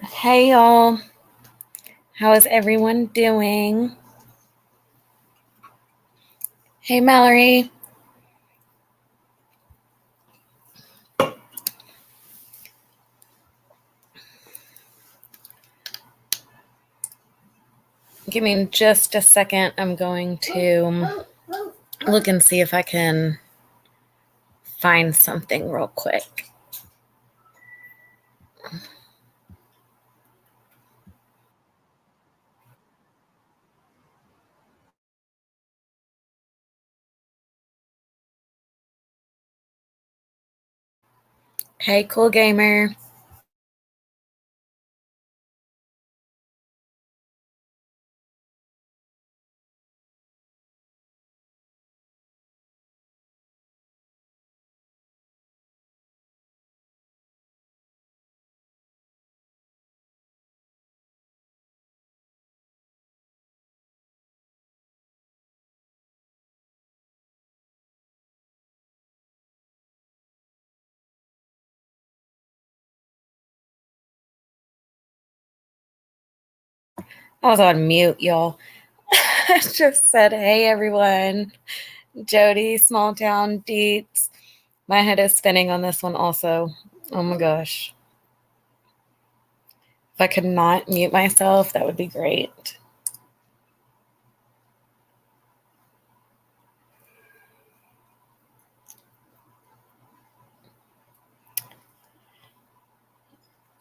Hey y'all, how is everyone doing? Hey Mallory. Give me just a second. I'm going to look and see if I can find something real quick. Hey, cool gamer. I was on mute, y'all. I just said, hey everyone. Jody, small town deets. My head is spinning on this one also. Oh my gosh. If I could not mute myself, that would be great.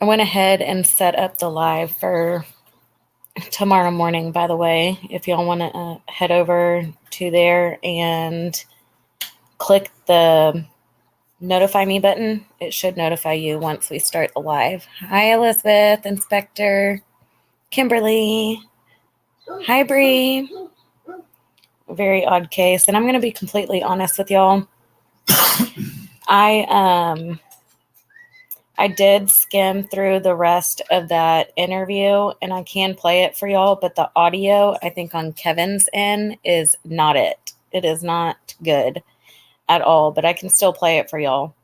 I went ahead and set up the live for tomorrow morning, by the way. If y'all want to head over to there and click the notify me button, it should notify you once we start the live. Hi, Elizabeth, Inspector, Kimberly. Hi, Bree. Very odd case. And I'm going to be completely honest with y'all. I did skim through the rest of that interview and I can play it for y'all, but the audio, I think on Kevin's end, is not it. It is not good at all, but I can still play it for y'all.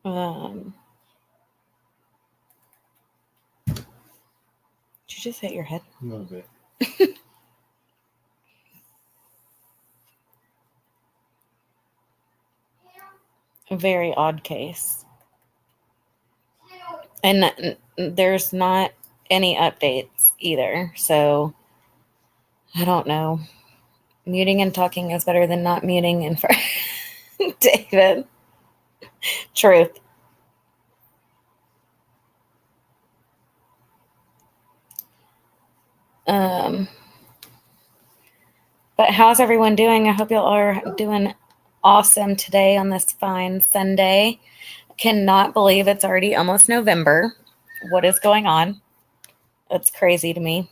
Did you just hit your head? A little bit. A very odd case. And there's not any updates either, so I don't know. Muting and talking is better than not muting and for David. Truth. But how's everyone doing? I hope y'all are doing awesome today on this fine Sunday. Cannot believe it's already almost November. What is going on? It's crazy to me.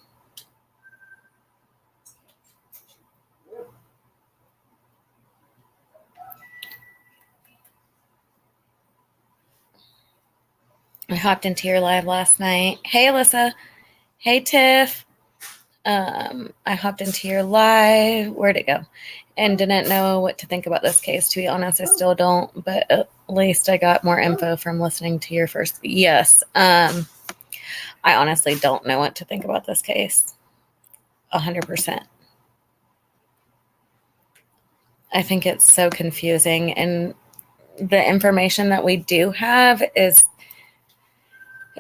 I hopped into your live last night. Hey, Alyssa. Hey, Tiff. I hopped into your live. Where'd it go? And didn't know what to think about this case. To be honest, I still don't, but at least I got more info from listening to your first. Yes. I honestly don't know what to think about this case. 100%. I think it's so confusing. And the information that we do have is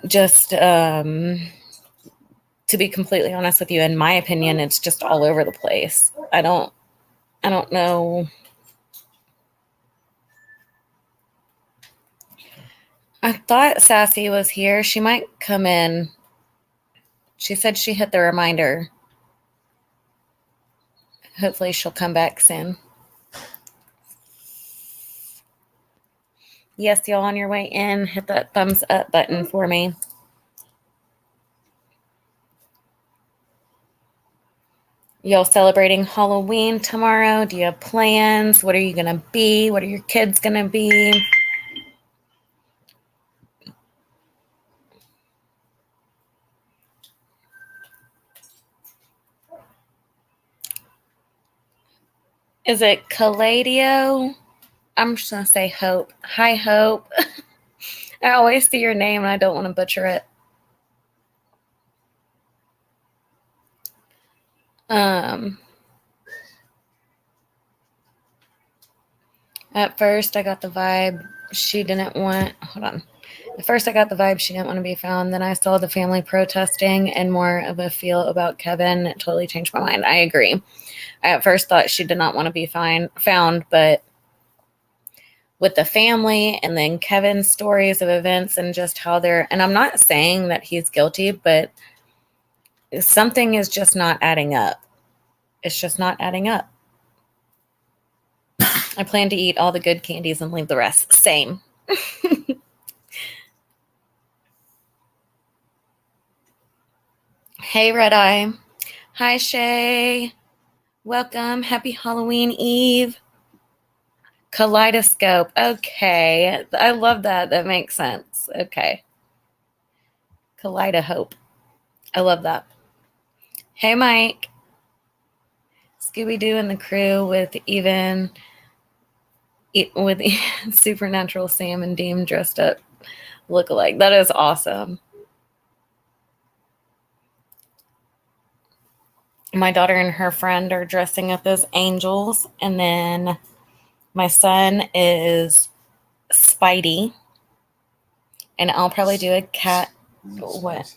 just, to be completely honest with you, in my opinion, it's just all over the place. I don't know. I thought Sassy was here. She might come in. She said she hit the reminder. Hopefully she'll come back soon. Yes, y'all, on your way in, hit that thumbs up button for me. Y'all celebrating Halloween tomorrow? Do you have plans? What are you going to be? What are your kids going to be? Is it Calladio? I'm just going to say Hope. Hi, Hope. I always see your name and I don't want to butcher it. At first I got the vibe she didn't want, hold on. At first I got the vibe she didn't want to be found. Then I saw the family protesting and more of a feel about Kevin. It totally changed my mind. I agree. I at first thought she did not want to be found, but with the family and then Kevin's stories of events and just how they're, and I'm not saying that he's guilty, but something is just not adding up. It's just not adding up. I plan to eat all the good candies and leave the rest. Same. Hey, Red Eye. Hi, Shay. Welcome. Happy Halloween Eve. Kaleidoscope. Okay. I love that. That makes sense. Okay. Kaleidohope. I love that. Hey, Mike. Scooby-Doo and the crew with Supernatural Sam and Dean dressed up look-alike. That is awesome. My daughter and her friend are dressing up as angels, and then my son is Spidey, and I'll probably do a cat. What?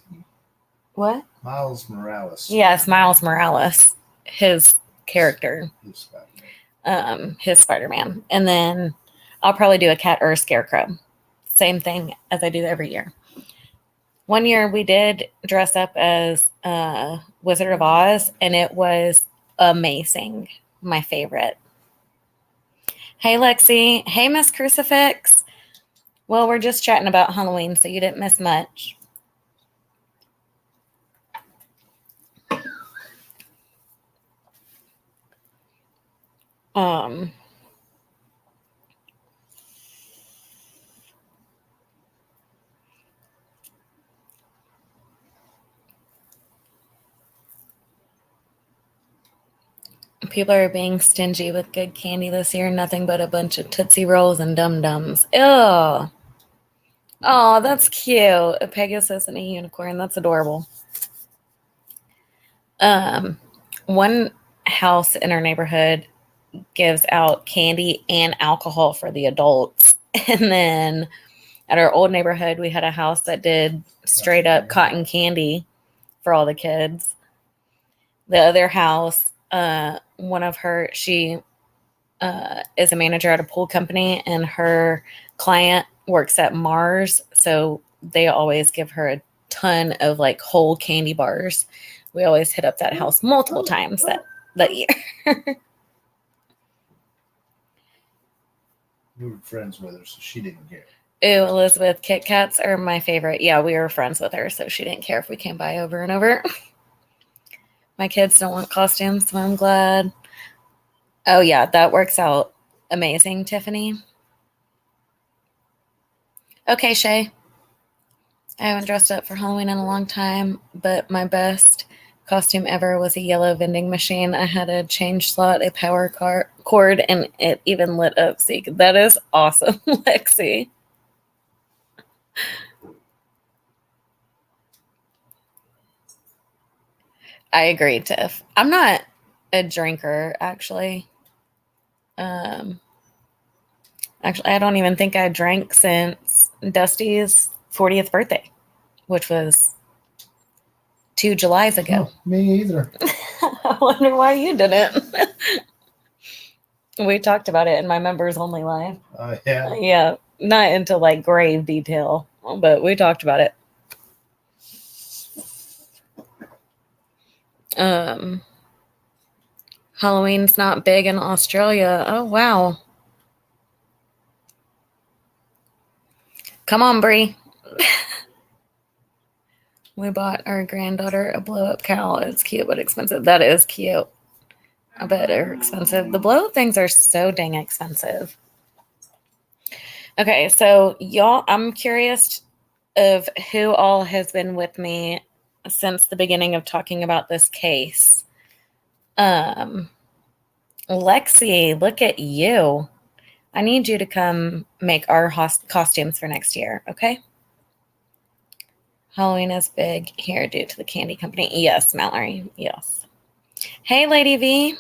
Miles Morales. Yes, Miles Morales, his character, his Spider-Man, and then I'll probably do a cat or a scarecrow. Same thing as I do every year. One year we did dress up as Wizard of Oz, and it was amazing. My favorite. Hey, Lexi. Hey, Miss Crucifix. Well, we're just chatting about Halloween, so you didn't miss much. People are being stingy with good candy this year. Nothing but a bunch of Tootsie Rolls and Dum-Dums. Ew. Oh, that's cute. A Pegasus and a unicorn. That's adorable. One house in our neighborhood gives out candy and alcohol for the adults. And then at our old neighborhood, we had a house that did straight up cotton candy for all the kids. The other house, she is a manager at a pool company, and her client works at Mars, so they always give her a ton of like whole candy bars. We always hit up that house multiple times that year. We were friends with her, so she didn't care. Ooh, Elizabeth, Kit Kats are my favorite. Yeah, we were friends with her, so she didn't care if we came by over and over. My kids don't want costumes, so I'm glad. Oh, yeah, that works out amazing, Tiffany. Okay, Shay. I haven't dressed up for Halloween in a long time, but my best costume ever was a yellow vending machine. I had a change slot, a power cord, and it even lit up. See, that is awesome, Lexi. I agree, Tiff. I'm not a drinker, actually. Actually, I don't even think I drank since Dusty's 40th birthday, which was 2 Julys ago. Oh, me either. I wonder why you didn't. We talked about it in my members only live. Yeah. Yeah, not into like grave detail, but we talked about it. Halloween's not big in Australia. Oh, wow. Come on, Bree. We bought our granddaughter a blow-up cow. It's cute but expensive. That is cute. I bet they're expensive. The blow-up things are so dang expensive. Okay, so y'all, I'm curious of who all has been with me since the beginning of talking about this case. Lexi, look at you. I need you to come make our costumes for next year, okay? Halloween is big here due to the candy company. Yes, Mallory. Yes. Hey, Lady V.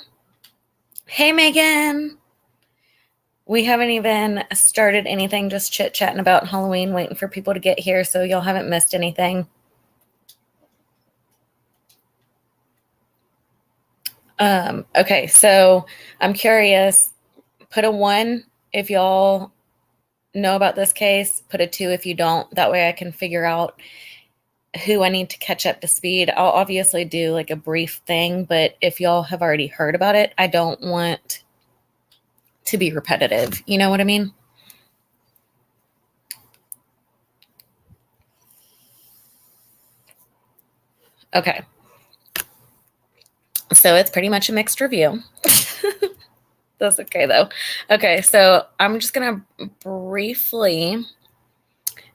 Hey, Megan. We haven't even started anything, just chit-chatting about Halloween, waiting for people to get here, so y'all haven't missed anything. Okay, so I'm curious. Put a 1 if y'all know about this case. Put a 2 if you don't. That way I can figure out who I need to catch up to speed. I'll obviously do like a brief thing, but if y'all have already heard about it, I don't want to be repetitive. You know what I mean? Okay. So it's pretty much a mixed review. That's okay though. Okay, so I'm just going to briefly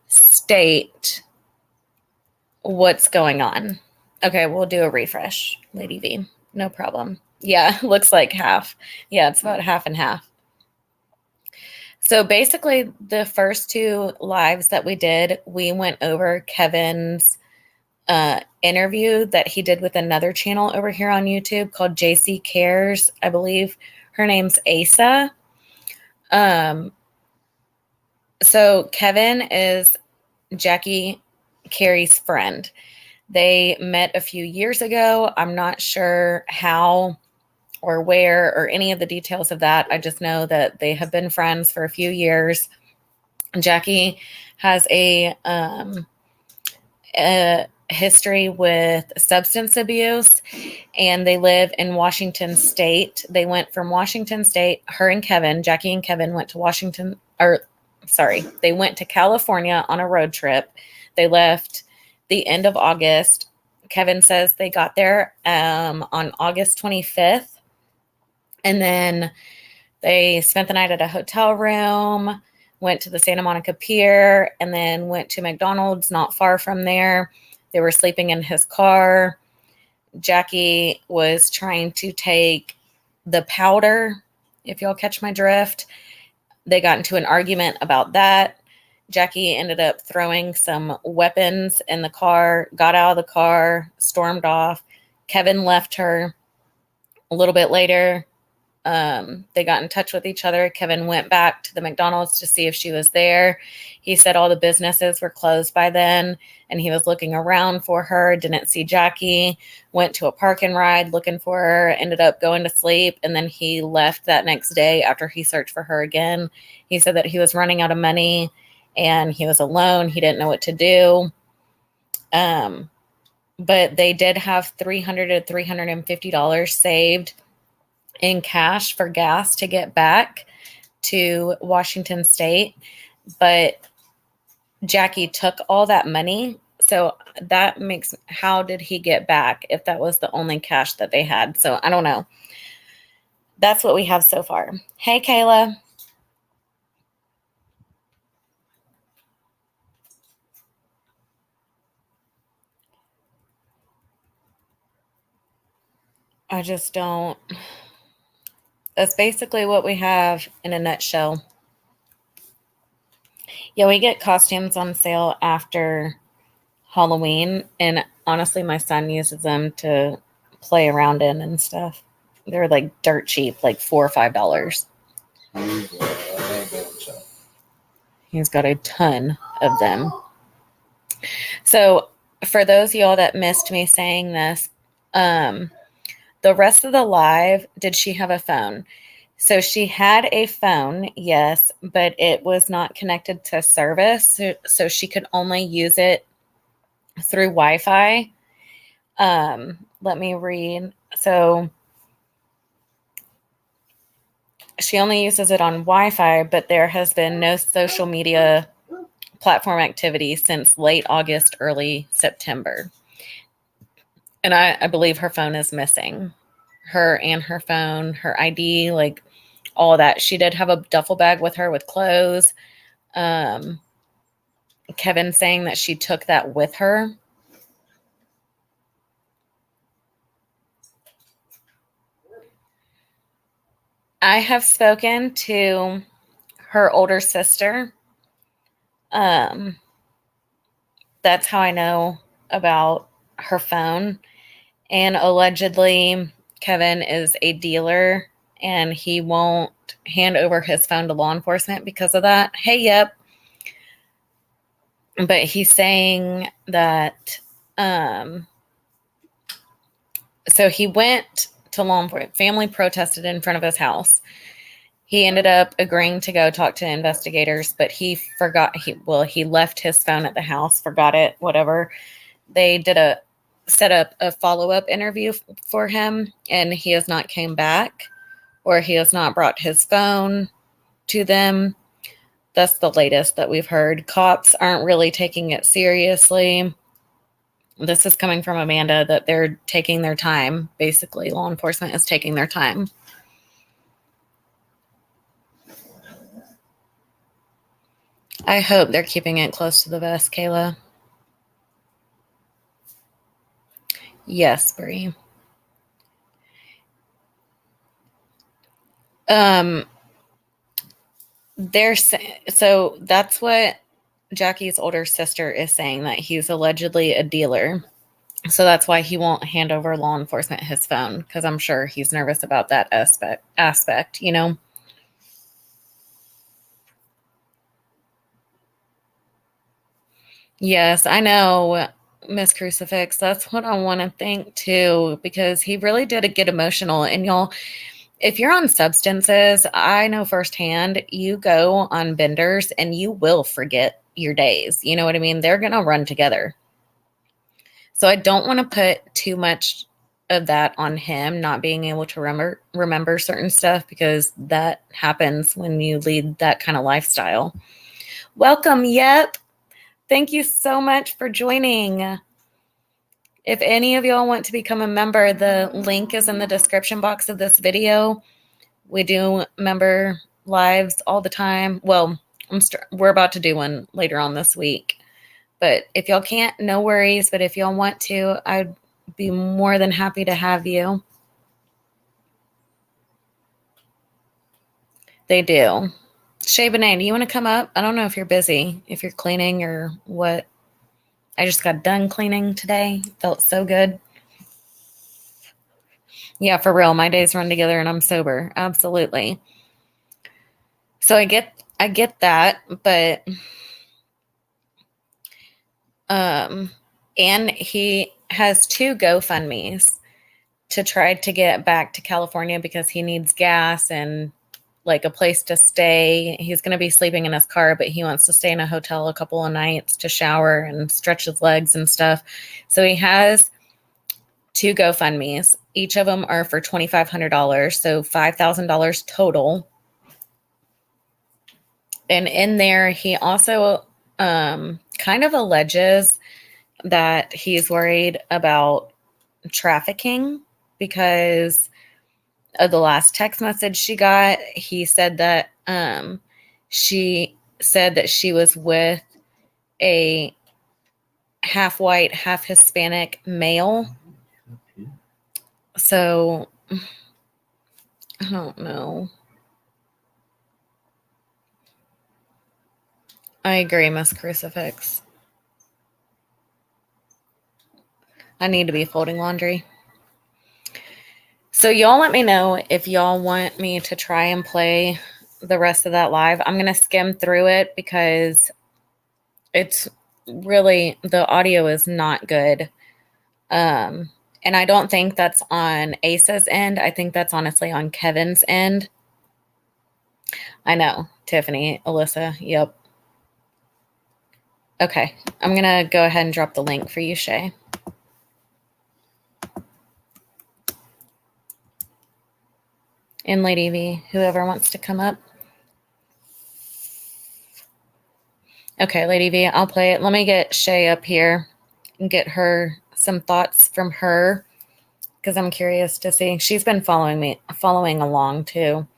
state what's going on. Okay, we'll do a refresh, Lady V. No problem. Yeah, looks like half. Yeah, it's about half and half. So basically, the first 2 lives that we did, we went over Kevin's interview that he did with another channel over here on YouTube called JC Cares. I believe her name's Asa. So Kevin is Jackie Cary's friend. They met a few years ago. I'm not sure how or where or any of the details of that. I just know that they have been friends for a few years. Jackie has a history with substance abuse, and they live in Washington State. They went from Washington State, her and Kevin, Jackie and Kevin went to they went to California on a road trip. They left the end of August. Kevin says they got there on August 25th. And then they spent the night at a hotel room, went to the Santa Monica Pier, and then went to McDonald's not far from there. They were sleeping in his car. Jackie was trying to take the powder, if y'all catch my drift. They got into an argument about that. Jackie ended up throwing some weapons in the car, got out of the car, stormed off. Kevin left her. A little bit later, they got in touch with each other. Kevin went back to the McDonald's to see if she was there. He said all the businesses were closed by then, and he was looking around for her, didn't see Jackie, went to a park and ride looking for her, ended up going to sleep, and then he left that next day after he searched for her again. He said that he was running out of money and he was alone. He didn't know what to do. But they did have $300 to $350 saved in cash for gas to get back to Washington State. But Jackie took all that money. So that makes, how did he get back if that was the only cash that they had? So I don't know. That's what we have so far. Hey, Kayla. I just don't. That's basically what we have in a nutshell. Yeah, we get costumes on sale after Halloween, and honestly, my son uses them to play around in and stuff. They're like dirt cheap, like $4 or $5. He's got a ton of them. So for those of y'all that missed me saying this, the rest of the live, did she have a phone? So she had a phone, yes, but it was not connected to service. So she could only use it through Wi-Fi. Let me read. So she only uses it on Wi-Fi, but there has been no social media platform activity since late August, early September. And I believe her phone is missing. Her and her phone, her ID, like all of that. She did have a duffel bag with her with clothes. Kevin saying that she took that with her. I have spoken to her older sister. That's how I know about her phone. And allegedly, Kevin is a dealer and he won't hand over his phone to law enforcement because of that. Hey, yep. But he's saying that, so he went to law enforcement. Family protested in front of his house. He ended up agreeing to go talk to investigators, but he forgot. He left his phone at the house, forgot it, whatever. They set up a follow-up interview for him, and he has not came back, or he has not brought his phone to them. That's the latest that we've heard. Cops aren't really taking it seriously. This is coming from Amanda, that they're taking their time. Basically, law enforcement is taking their time. I hope they're keeping it close to the vest, Kayla. Yes, Bree. So that's what Jackie's older sister is saying, that he's allegedly a dealer. So that's why he won't hand over law enforcement his phone, because I'm sure he's nervous about that aspect, you know? Yes, I know, Miss Crucifix. That's what I want to think too, because he really did get emotional. And y'all, if you're on substances, I know firsthand, you go on benders and you will forget your days. You know what I mean? They're going to run together. So I don't want to put too much of that on him, not being able to remember certain stuff, because that happens when you lead that kind of lifestyle. Welcome. Yep. Thank you so much for joining. If any of y'all want to become a member, the link is in the description box of this video. We do member lives all the time. Well, we're about to do one later on this week. But if y'all can't, no worries. But if y'all want to, I'd be more than happy to have you. They do. Shay Benet, do you want to come up? I don't know if you're busy, if you're cleaning or what. I just got done cleaning today. Felt so good. Yeah, for real. My days run together and I'm sober. Absolutely. So I get that, but and he has 2 GoFundMes to try to get back to California because he needs gas and like a place to stay. He's going to be sleeping in his car, but he wants to stay in a hotel a couple of nights to shower and stretch his legs and stuff. So he has 2 GoFundMes. Each of them are for $2,500, so $5,000 total. And in there, he also kind of alleges that he's worried about trafficking because of the last text message she got. He said that she said that she was with a half white, half Hispanic male. So I don't know. I agree, Miss Crucifix. I need to be folding laundry. So y'all let me know if y'all want me to try and play the rest of that live. I'm going to skim through it because it's really, the audio is not good. And I don't think that's on Asa's end. I think that's honestly on Kevin's end. I know. Tiffany, Alyssa, yep. Okay. I'm going to go ahead and drop the link for you, Shay. And Lady V, whoever wants to come up. Okay, Lady V, I'll play it. Let me get Shay up here and get her some thoughts from her because I'm curious to see. She's been following along too.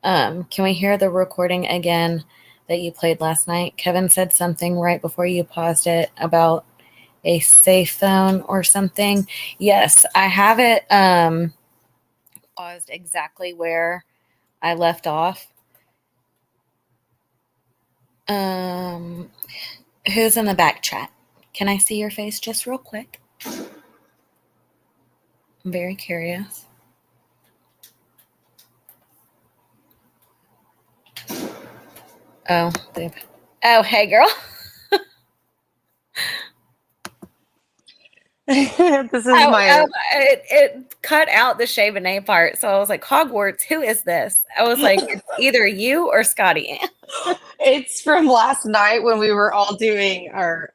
Can we hear the recording again that you played last night? Kevin said something right before you paused it about a safe phone or something. Yes, I have it paused exactly where I left off. Who's in the back chat? Can I see your face just real quick? I'm very curious. Oh, hey, girl. This is my. It cut out the Chevenix part, so I was like, Hogwarts. Who is this? I was like, it's either you or Scotty. It's from last night when we were all doing our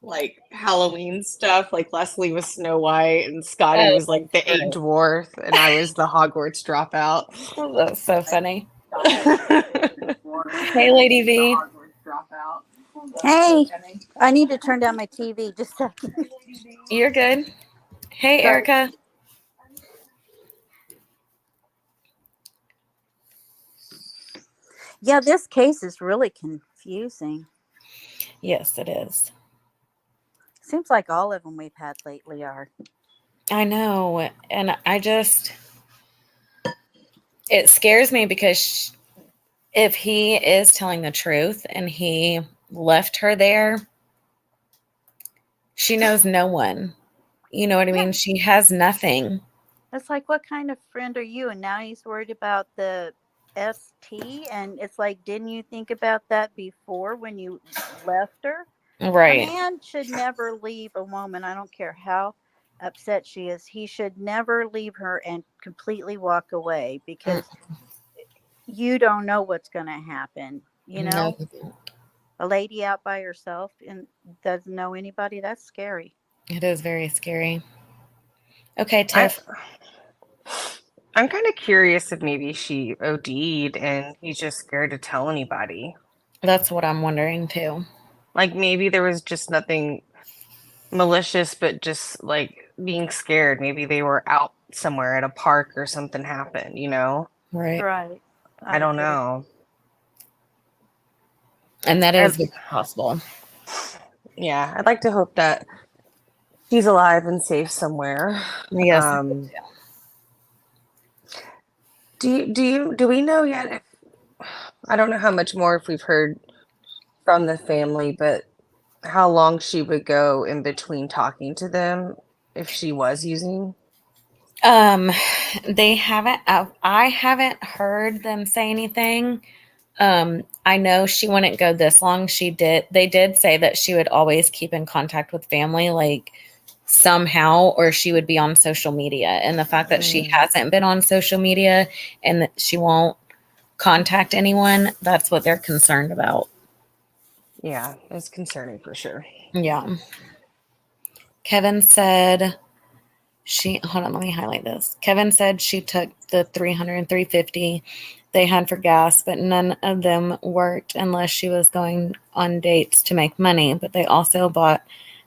like Halloween stuff. Like Leslie was Snow White and Scotty was like the 8 dwarf, and I was the Hogwarts dropout. Oh, that's so funny. Hey, Lady V. Hey, I need to turn down my TV just a second. You're good. Hey, Sorry. Erica. Yeah, this case is really confusing. Yes, it is. Seems like all of them we've had lately are. I know. And it scares me because if he is telling the truth and he left her there, she knows no one. You know what I mean? She has nothing. It's like, what kind of friend are you? And now he's worried about the ST. And it's like, didn't you think about that before when you left her? Right. A man should never leave a woman. I don't care how upset she is. He should never leave her and completely walk away because you don't know what's going to happen. You know, a lady out by herself and doesn't know anybody. That's scary. It is very scary. Okay, Tiff. I'm kind of curious if maybe she OD'd and he's just scared to tell anybody. That's what I'm wondering too. Like maybe there was just nothing malicious, but just like being scared. Maybe they were out somewhere at a park or something happened, you know? Right. I don't know. And that is possible. Yeah, I'd like to hope that he's alive and safe somewhere. Yes. Do we know yet if, I don't know how much more if we've heard from the family, but how long she would go in between talking to them if she was using? They haven't. I haven't heard them say anything. I know she wouldn't go this long. They did say that she would always keep in contact with family, like somehow, or she would be on social media. And the fact that she hasn't been on social media and that she won't contact anyone, that's what they're concerned about. Yeah, it's concerning for sure. Yeah. Kevin said hold on, let me highlight this. Kevin said she took the $300 and $350 they had for gas, but none of them worked unless she was going on dates to make money. But they also bought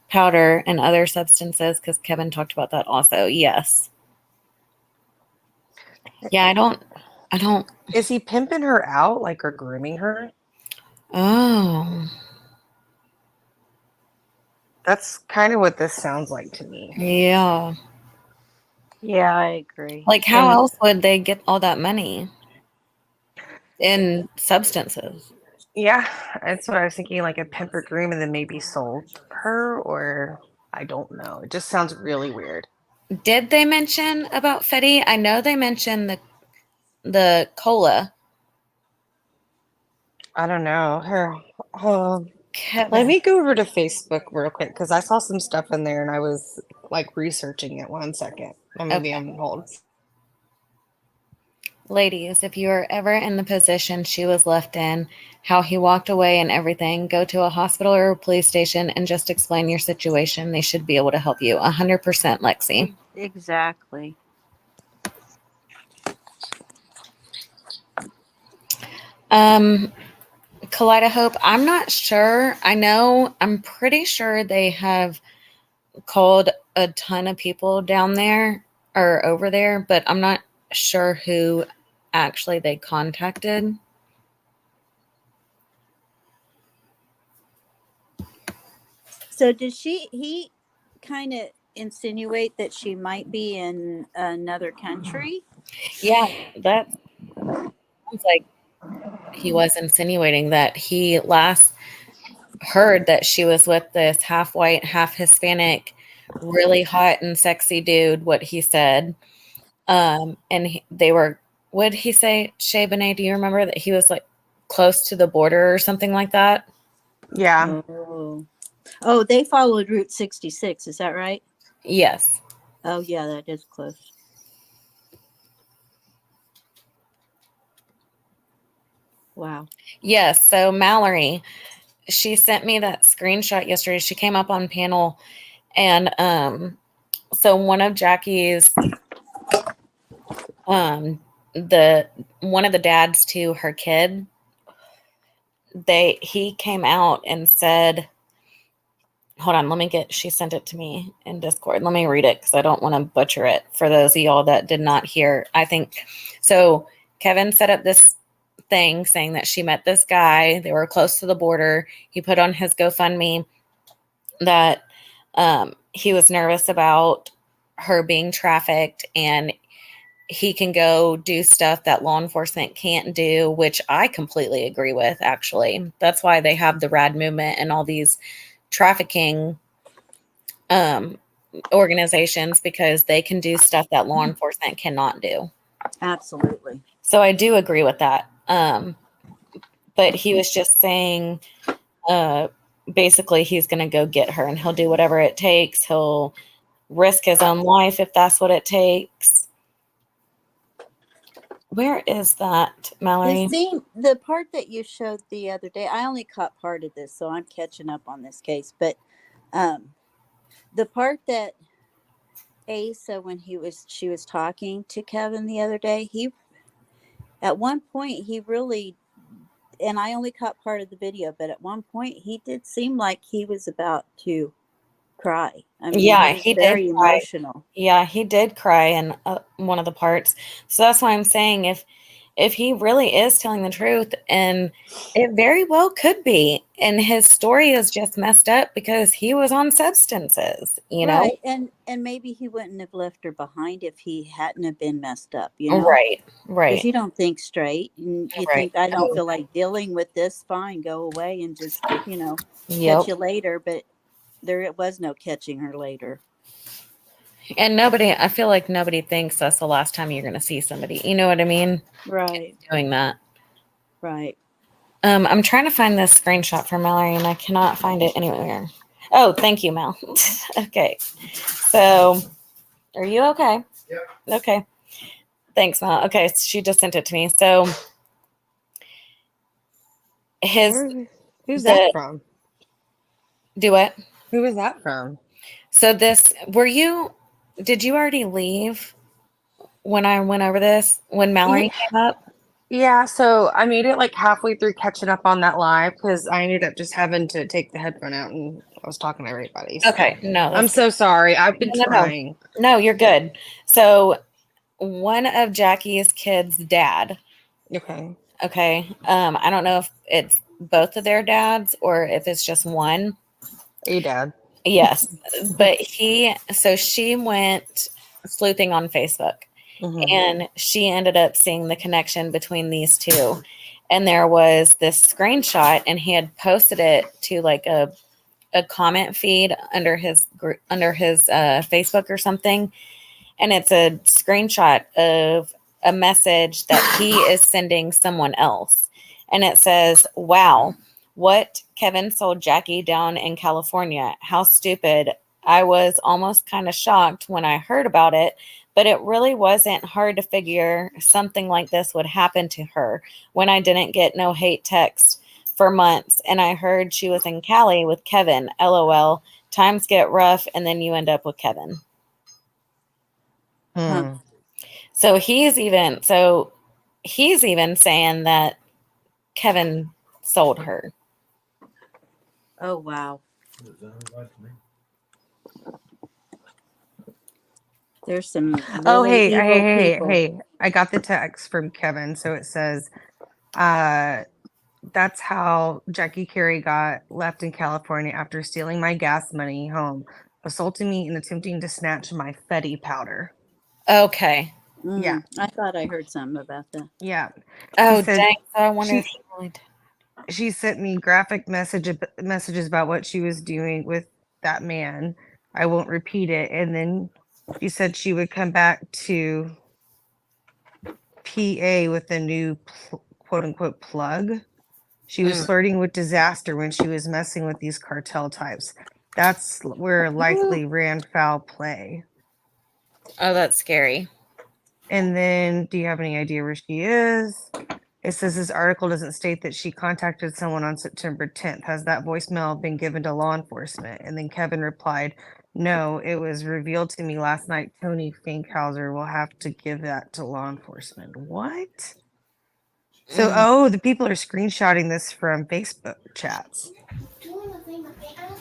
powder and other substances because Kevin talked about that also. Yes. Yeah, I don't. Is he pimping her out, like, or grooming her? Oh. That's kind of what this sounds like to me. Yeah. Yeah, I agree. Like, how else would they get all that money in substances? Yeah, that's what I was thinking, like a pimp or groom and then maybe sold her, or I don't know. It just sounds really weird. Did they mention about Fetty? I know they mentioned the cola. I don't know. Let me go over to Facebook real quick because I saw some stuff in there and I was like researching it. 1 second. Maybe I'm on hold. Ladies, if you are ever in the position she was left in, how he walked away and everything, go to a hospital or a police station and just explain your situation. They should be able to help you. 100%, Lexi. Exactly. Kaleidohope, I'm not sure. I'm pretty sure they have called a ton of people down there or over there, but I'm not sure who actually they contacted. So did he kind of insinuate that she might be in another country? Yeah, that sounds like he was insinuating that he last heard that she was with this half white, half Hispanic, really hot and sexy dude, what he said. They were, what did he say, Shay Benet, do you remember that he was like close to the border or something like that? Yeah. Oh, they followed Route 66. Is that right? Yes. Oh, yeah, that is close. Wow. Yes. So Mallori, she sent me that screenshot yesterday. She came up on panel, and so one of Jackie's one of the dads to her kid, he came out and said, hold on, she sent it to me in Discord. Let me read it because I don't want to butcher it for those of y'all that did not hear. I think so. Kevin set up this thing saying that she met this guy. They were close to the border. He put on his GoFundMe that he was nervous about her being trafficked, and he can go do stuff that law enforcement can't do, which I completely agree with, actually. That's why they have the RAD movement and all these trafficking organizations, because they can do stuff that law enforcement cannot do. Absolutely. So I do agree with that. But he was just saying, basically, he's going to go get her and he'll do whatever it takes. He'll risk his own life if that's what it takes. Where is that, Mallory? The part that you showed the other day, I only caught part of this, so I'm catching up on this case. But the part that Asa, when she was talking to Kevin the other day, at one point he really, and I only caught part of the video, but at one point he did seem like he was about to cry. I mean, yeah, he was very emotional. Yeah, he did cry in one of the parts. So that's why I'm saying, if he really is telling the truth, and it very well could be, and his story is just messed up because he was on substances, you know? Right. And maybe he wouldn't have left her behind if he hadn't have been messed up, you know? Right. Because you don't think straight, and you think, I don't feel like dealing with this, fine, go away and just, catch you later. But there was no catching her later. And I feel like nobody thinks that's the last time you're going to see somebody. You know what I mean? Right. Doing that. Right. I'm trying to find this screenshot from Mallory, and I cannot find it anywhere. Oh, thank you, Mel. Okay. So, are you okay? Yep. Okay. Thanks, Mel. Okay, she just sent it to me. So, who's that from? Do what? Who was that from? So did you already leave when I went over this, when Mallory came up? Yeah, so I made it like halfway through catching up on that live because I ended up just having to take the headphone out and I was talking to everybody. So. Okay, no. I'm so sorry. I've been trying. No, you're good. So one of Jackie's kids' dad. Okay. I don't know if it's both of their dads or if it's just one. A dad. Yes. But she went sleuthing on Facebook. Mm-hmm. And she ended up seeing the connection between these two. And there was this screenshot, and he had posted it to like a comment feed under his Facebook or something. And it's a screenshot of a message that he is sending someone else. And it says, "Wow, what Kevin sold Jackie down in California. How stupid. I was almost kind of shocked when I heard about it. But it really wasn't hard to figure something like this would happen to her when I didn't get no hate text for months. And I heard she was in Cali with Kevin. LOL. Times get rough, and then you end up with Kevin." So he's even saying that Kevin sold her. Oh, wow. There's some really hey, I got the text from Kevin. So it says, that's how Jackie Cary got left in California after stealing my gas money home, assaulting me and attempting to snatch my Fetty powder. Okay. Yeah. I thought I heard something about that. Yeah. Oh, said dang. So I wonder she- if he really did. She sent me graphic messages about what she was doing with that man. I won't repeat it. And then she said she would come back to PA with a new quote unquote plug. She was flirting with disaster when she was messing with these cartel types. That's where likely ran foul play. Oh, that's scary. And then, do you have any idea where she is? It says this article doesn't state that she contacted someone on September 10th. Has that voicemail been given to law enforcement? And then Kevin replied, no, it was revealed to me last night. Tony Finkhauser will have to give that to law enforcement. What? So, the people are screenshotting this from Facebook chats.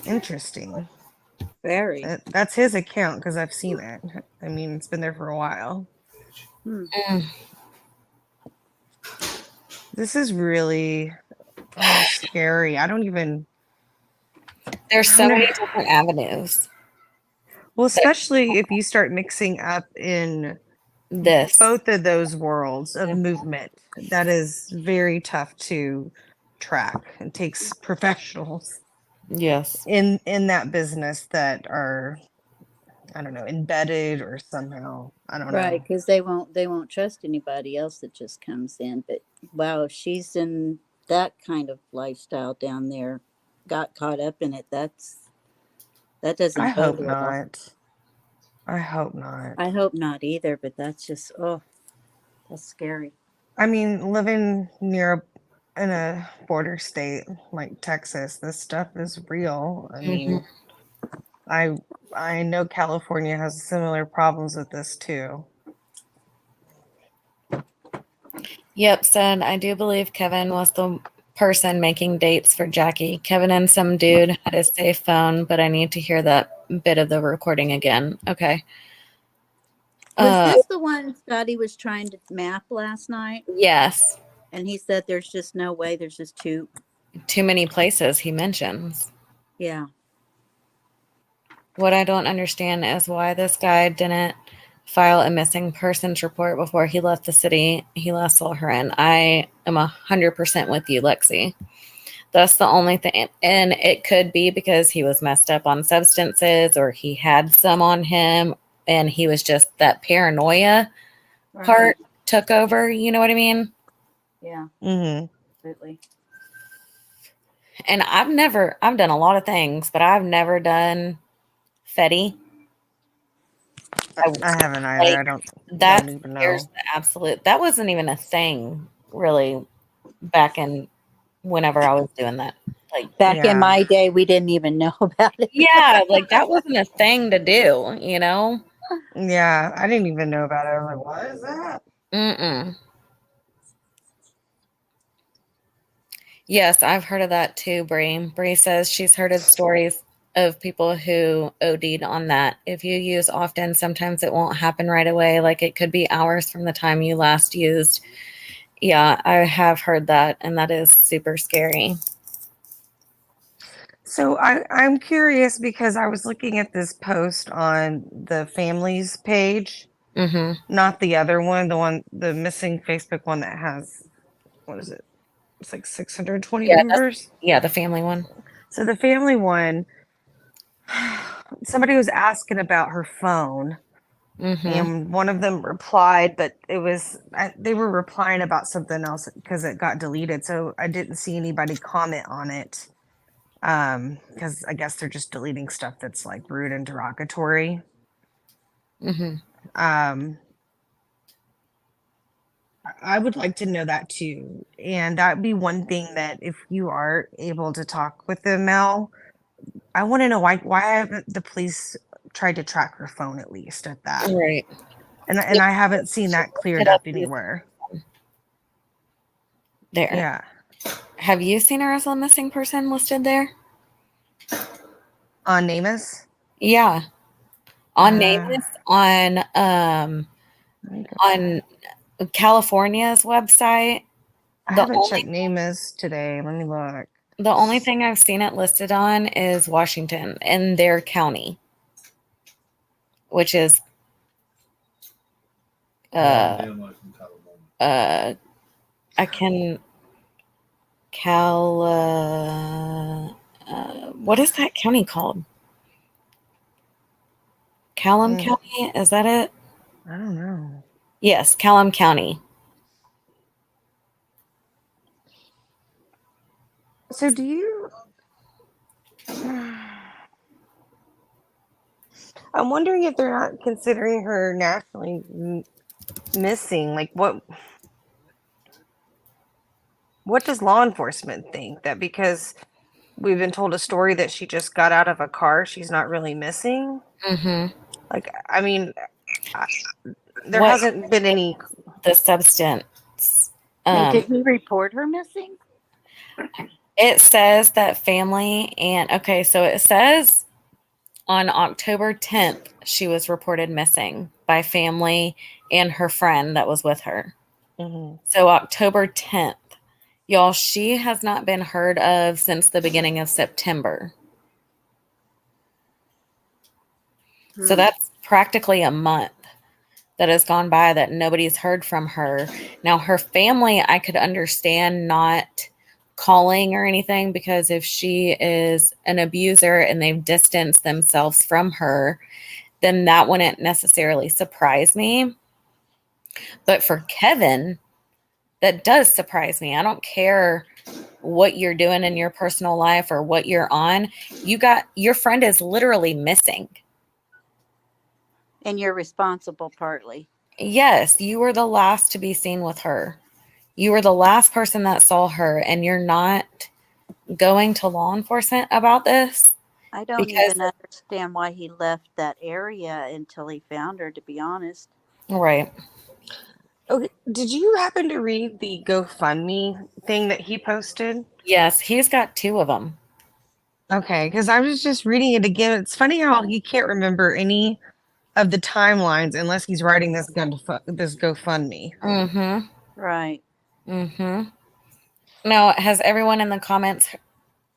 Interesting. Very. That's his account because I've seen it. I mean, it's been there for a while. This is really scary. I don't even. There's so many different avenues. Well, especially if you start mixing up in This. both of those worlds of movement, that is very tough to track. It takes professionals Yes. in that business that are, I don't know, embedded or somehow, I don't Right, know. because they won't trust anybody else that just comes in. But wow, if she's in that kind of lifestyle down there, got caught up in it, that doesn't I hope bode well. not. I hope not. I hope not either, but that's just that's scary. I mean, living in a border state like Texas, this stuff is real. I mean, I know California has similar problems with this too. Yep, said I do believe Kevin was the person making dates for Jackie. Kevin and some dude had a safe phone, but I need to hear that bit of the recording again. Okay. Was this the one Scotty was trying to map last night? Yes. And he said there's just no way, there's just too many places he mentions. Yeah. What I don't understand is why this guy didn't file a missing persons report before he left the city he last saw her in. I am 100% with you, Lexi. That's the only thing. And it could be because he was messed up on substances or he had some on him and he was just that paranoia part took over. You know what I mean? Yeah. Mm-hmm. Absolutely. And I've done a lot of things, but I've never done Fetty. I haven't either. I don't even know. That wasn't even a thing really back in whenever I was doing that. Like back in my day, we didn't even know about it. Yeah, like that wasn't a thing to do, you know? Yeah, I didn't even know about it. I was like, what is that? Mm-mm. Yes, I've heard of that too, Bree. Bree says she's heard of stories of people who OD'd on that. If you use often, sometimes it won't happen right away. Like it could be hours from the time you last used. Yeah, I have heard that, and that is super scary. So I'm curious because I was looking at this post on the families page, not the other one, the missing Facebook one that has, what is it? It's like 620 members. Yeah, the family one. So the family one, somebody was asking about her phone, and one of them replied, but they were replying about something else because it got deleted. So I didn't see anybody comment on it. Because I guess they're just deleting stuff that's like rude and derogatory. I would like to know that too, and that'd be one thing that if you are able to talk with them, Mel, I want to know why haven't the police tried to track her phone at least at that, right? And I haven't seen that cleared up anywhere. There. Yeah. Have you seen her as a missing person listed there? On NamUs? Yeah. On NamUs, on California's website. I haven't checked NamUs today. Let me look. The only thing I've seen it listed on is Washington in their county, which is Uh, Down like in California. I can what is that county called? Callum County? Is that it? I don't know. Yes, Callum County. So do you? I'm wondering if they're not considering her nationally missing. Like, what does law enforcement think? That because we've been told a story that she just got out of a car, she's not really missing? Mm-hmm. Like, I mean, there What hasn't been any. the substance? Did he report her missing? It says that family and okay, so it says on October 10th she was reported missing by family and her friend that was with her. Mm-hmm. So October 10th, y'all, she has not been heard of since the beginning of September. So that's practically a month that has gone by that nobody's heard from her. Now, her family, I could understand not calling or anything, because if she is an abuser and they've distanced themselves from her, then that wouldn't necessarily surprise me. But for Kevin, that does surprise me. I don't care what you're doing in your personal life or what you're on. Your friend is literally missing. And you're responsible partly. Yes, you were the last to be seen with her. You were the last person that saw her, and you're not going to law enforcement about this? I don't even understand why he left that area until he found her, to be honest. Right. Okay, did you happen to read the GoFundMe thing that he posted? Yes, he's got 2 of them. Okay, because I was just reading it again. It's funny how he can't remember any of the timelines unless he's writing this GoFundMe. Mm-hmm. Right. Mm-hmm. Now, has everyone in the comments,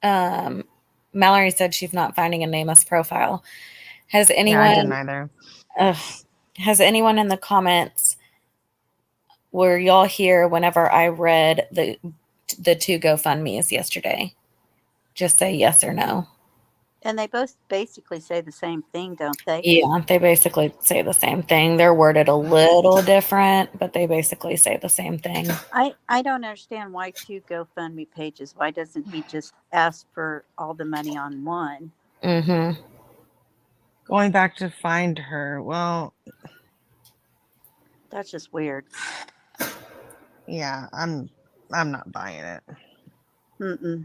Mallory said she's not finding a Nameless profile. Has anyone, I didn't either. Has anyone in the comments, were y'all here whenever I read the 2 GoFundMes yesterday? Just say yes or no. And they both basically say the same thing, don't they? Yeah, they basically say the same thing. They're worded a little different, but they basically say the same thing. I don't understand why 2 GoFundMe pages. Why doesn't he just ask for all the money on one? Mm-hmm. Going back to find her. Well, that's just weird. Yeah, I'm not buying it.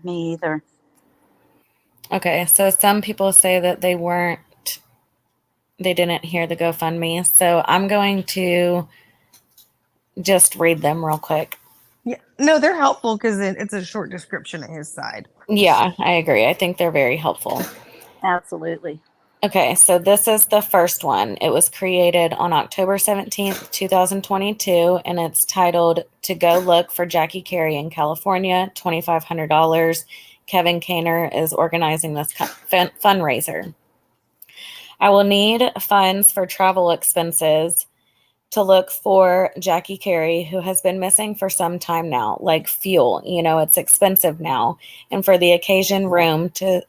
Me either. Okay, so some people say that they didn't hear the GoFundMe. So I'm going to just read them real quick. Yeah, no, they're helpful because it's a short description of his side. Yeah, I agree. I think they're very helpful. Absolutely. Okay, so this is the first one. It was created on October 17th, 2022, and it's titled "To Go Look for Jackie Cary in California, $2,500. Kevin Kaner is organizing this fundraiser. I will need funds for travel expenses to look for Jackie Cary, who has been missing for some time now, like fuel. It's expensive now. And for the occasion, room to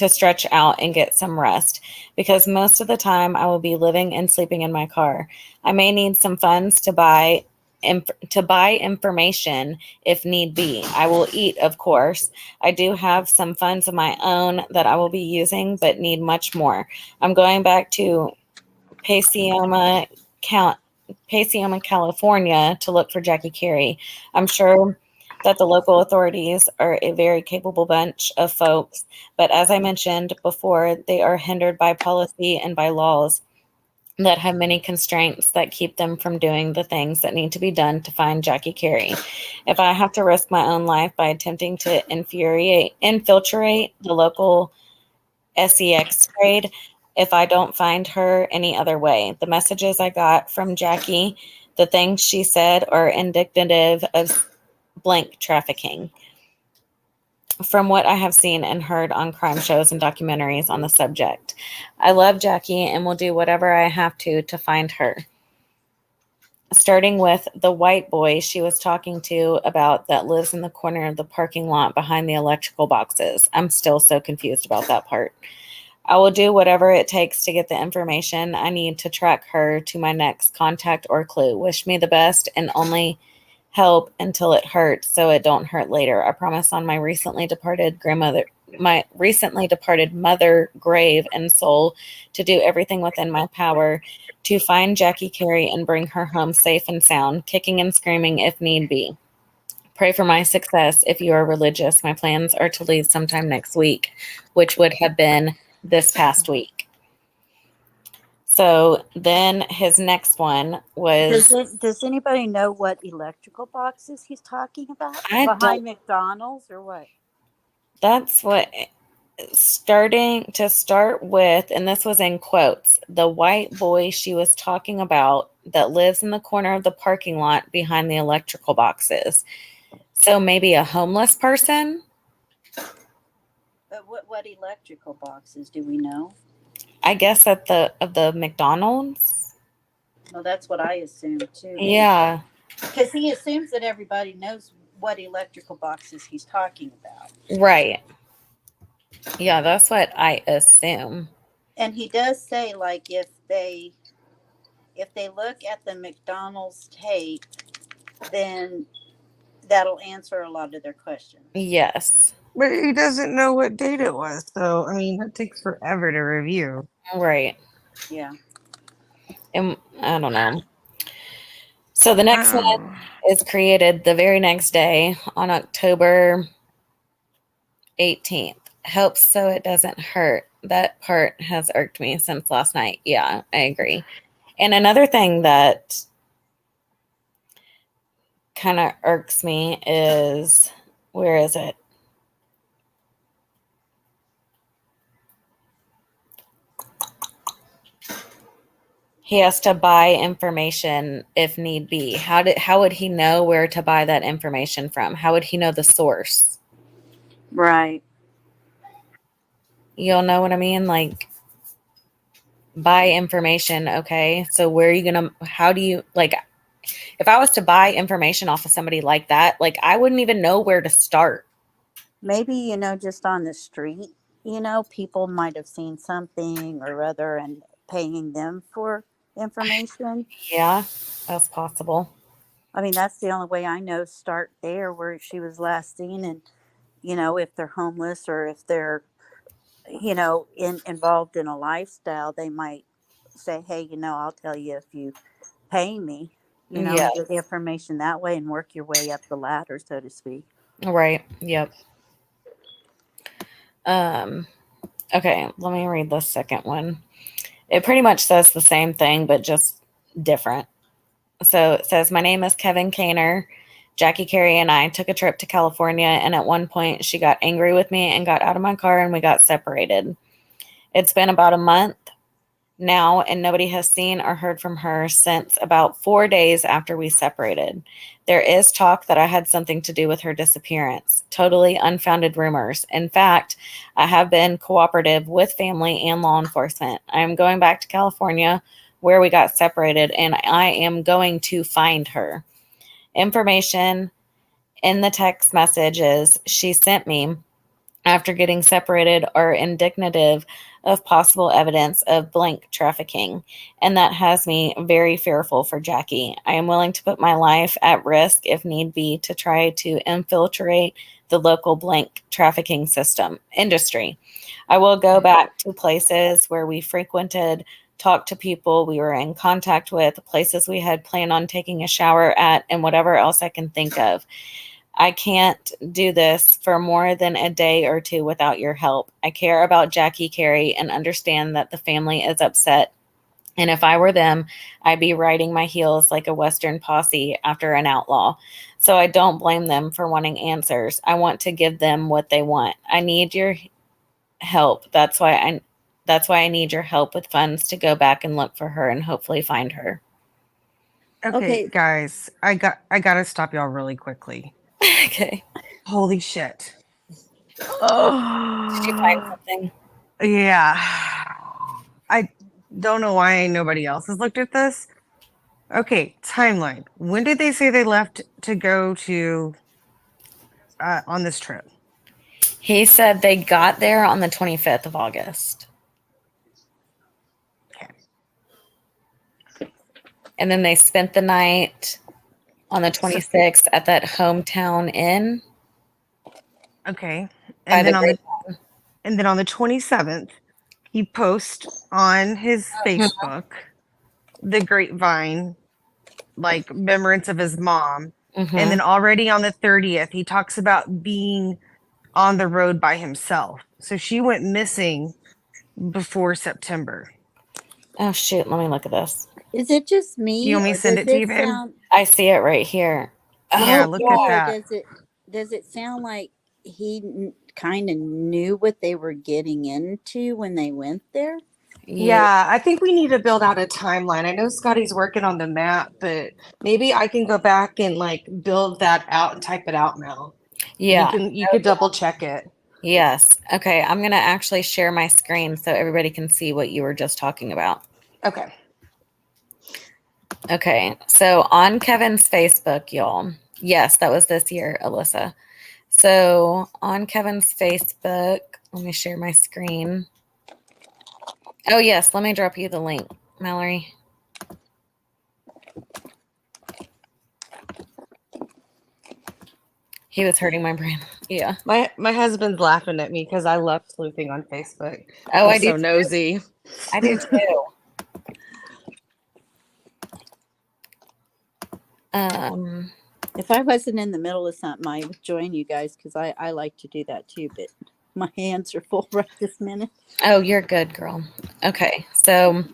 stretch out and get some rest, because most of the time I will be living and sleeping in my car. I may need some funds to buy information if need be. I will eat, of course. I do have some funds of my own that I will be using, but need much more. I'm going back to Pacioma, California to look for Jackie Cary. I'm sure that the local authorities are a very capable bunch of folks, but as I mentioned before, they are hindered by policy and by laws that have many constraints that keep them from doing the things that need to be done to find Jackie Cary. If I have to risk my own life by attempting to infiltrate the local SEX trade, if I don't find her any other way. The messages I got from Jackie, the things she said, are indicative of blank trafficking. From what I have seen and heard on crime shows and documentaries on the subject. I love Jackie and will do whatever I have to find her. starting with the white boy she was talking to about that lives in the corner of the parking lot behind the electrical boxes. I'm still so confused about that part. I will do whatever it takes to get the information I need to track her to my next contact or clue. Wish me the best and only help until it hurts so it don't hurt later. I promise on my recently departed mother, grave, and soul to do everything within my power to find Jackie Cary and bring her home safe and sound, kicking and screaming if need be. Pray for my success if you are religious. My plans are to leave sometime next week, which would have been this past week. So then his next one was... Does anybody know what electrical boxes he's talking about? Behind McDonald's or what? That's what... start with, and this was in quotes, the white boy she was talking about that lives in the corner of the parking lot behind the electrical boxes. So maybe a homeless person? But what electrical boxes do we know? I guess at the McDonald's. Well, that's what I assume too. Yeah. Because he assumes that everybody knows what electrical boxes he's talking about. Right. Yeah, that's what I assume. And he does say, like, if they look at the McDonald's tape, then that'll answer a lot of their questions. Yes. But he doesn't know what date it was, so I mean that takes forever to review. Right. Yeah. And I don't know. So the next one is created the very next day on October 18th. Helps so it doesn't hurt. That part has irked me since last night. Yeah, I agree. And another thing that kind of irks me is, where is it? He has to buy information if need be. How would he know where to buy that information from? How would he know the source? Right. You'll know what I mean? Like, buy information, okay? So where are you going to, how do you, like, if I was to buy information off of somebody like that, like, I wouldn't even know where to start. Maybe, just on the street, people might have seen something or other and paying them for information. Yeah, that's possible. I mean, that's the only way I know. Start there where she was last seen, and if they're homeless or if they're involved in a lifestyle, they might say, hey, I'll tell you if you pay me, Yes. get the information that way and work your way up the ladder, so to speak. Right. Yep. Okay, let me read the second one. It pretty much says the same thing, but just different. So it says, my name is Kevin Kaner. Jackie Cary and I took a trip to California, and at one point she got angry with me and got out of my car and we got separated. It's been about a month now, and nobody has seen or heard from her since about 4 days after we separated. There is talk that I had something to do with her disappearance. Totally unfounded rumors. In fact, I have been cooperative with family and law enforcement. I am going back to California where we got separated, and I am going to find her. Information in the text messages she sent me after getting separated are indicative of possible evidence of blank trafficking, and that has me very fearful for Jackie. I am willing to put my life at risk if need be to try to infiltrate the local blank trafficking industry. I will go back to places where we frequented, talk to people we were in contact with, places we had planned on taking a shower at, and whatever else I can think of. I can't do this for more than a day or two without your help. I care about Jackie Cary and understand that the family is upset. And if I were them, I'd be riding my heels like a Western posse after an outlaw. So I don't blame them for wanting answers. I want to give them what they want. I need your help. That's why I need your help with funds to go back and look for her and hopefully find her. Okay, guys, I gotta stop y'all really quickly. Okay. Holy shit. Oh, did you find something? Yeah. I don't know why nobody else has looked at this, Okay, timeline. When did they say they left to go to on this trip? He said they got there on the 25th of August. Okay. And then they spent the night on the 26th at that hometown inn. Okay. By And then the on the 27th, he posts on his Facebook the grapevine, like remembrance of his mom. Mhm. And then already on the 30th, he talks about being on the road by himself. So she went missing before September. Oh shoot, let me look at this. Is it just me? Do you want me or to send does it to you, babe? sound, I see it right here. Yeah, Oh, look yeah. at that. does it sound like he kind of knew what they were getting into when they went there? Yeah, I think we need to build out a timeline. I know Scotty's working on the map, but maybe I can go back and like build that out and type it out now. Yeah. You could double check it. Yes. Okay, I'm going to actually share my screen so everybody can see what you were just talking about. Okay. Okay, so on Kevin's Facebook, y'all. Yes, that was this year, Alyssa. So on Kevin's Facebook, let me share my screen. Oh, yes, let me drop you the link, Mallory. He was hurting my brain. Yeah. My husband's laughing at me because I love sleuthing on Facebook. Oh, I'm I do. so nosy. I do too. If I wasn't in the middle of something, I would join you guys because I like to do that too. But my hands are full right this minute. Oh, you're good, girl. Okay, so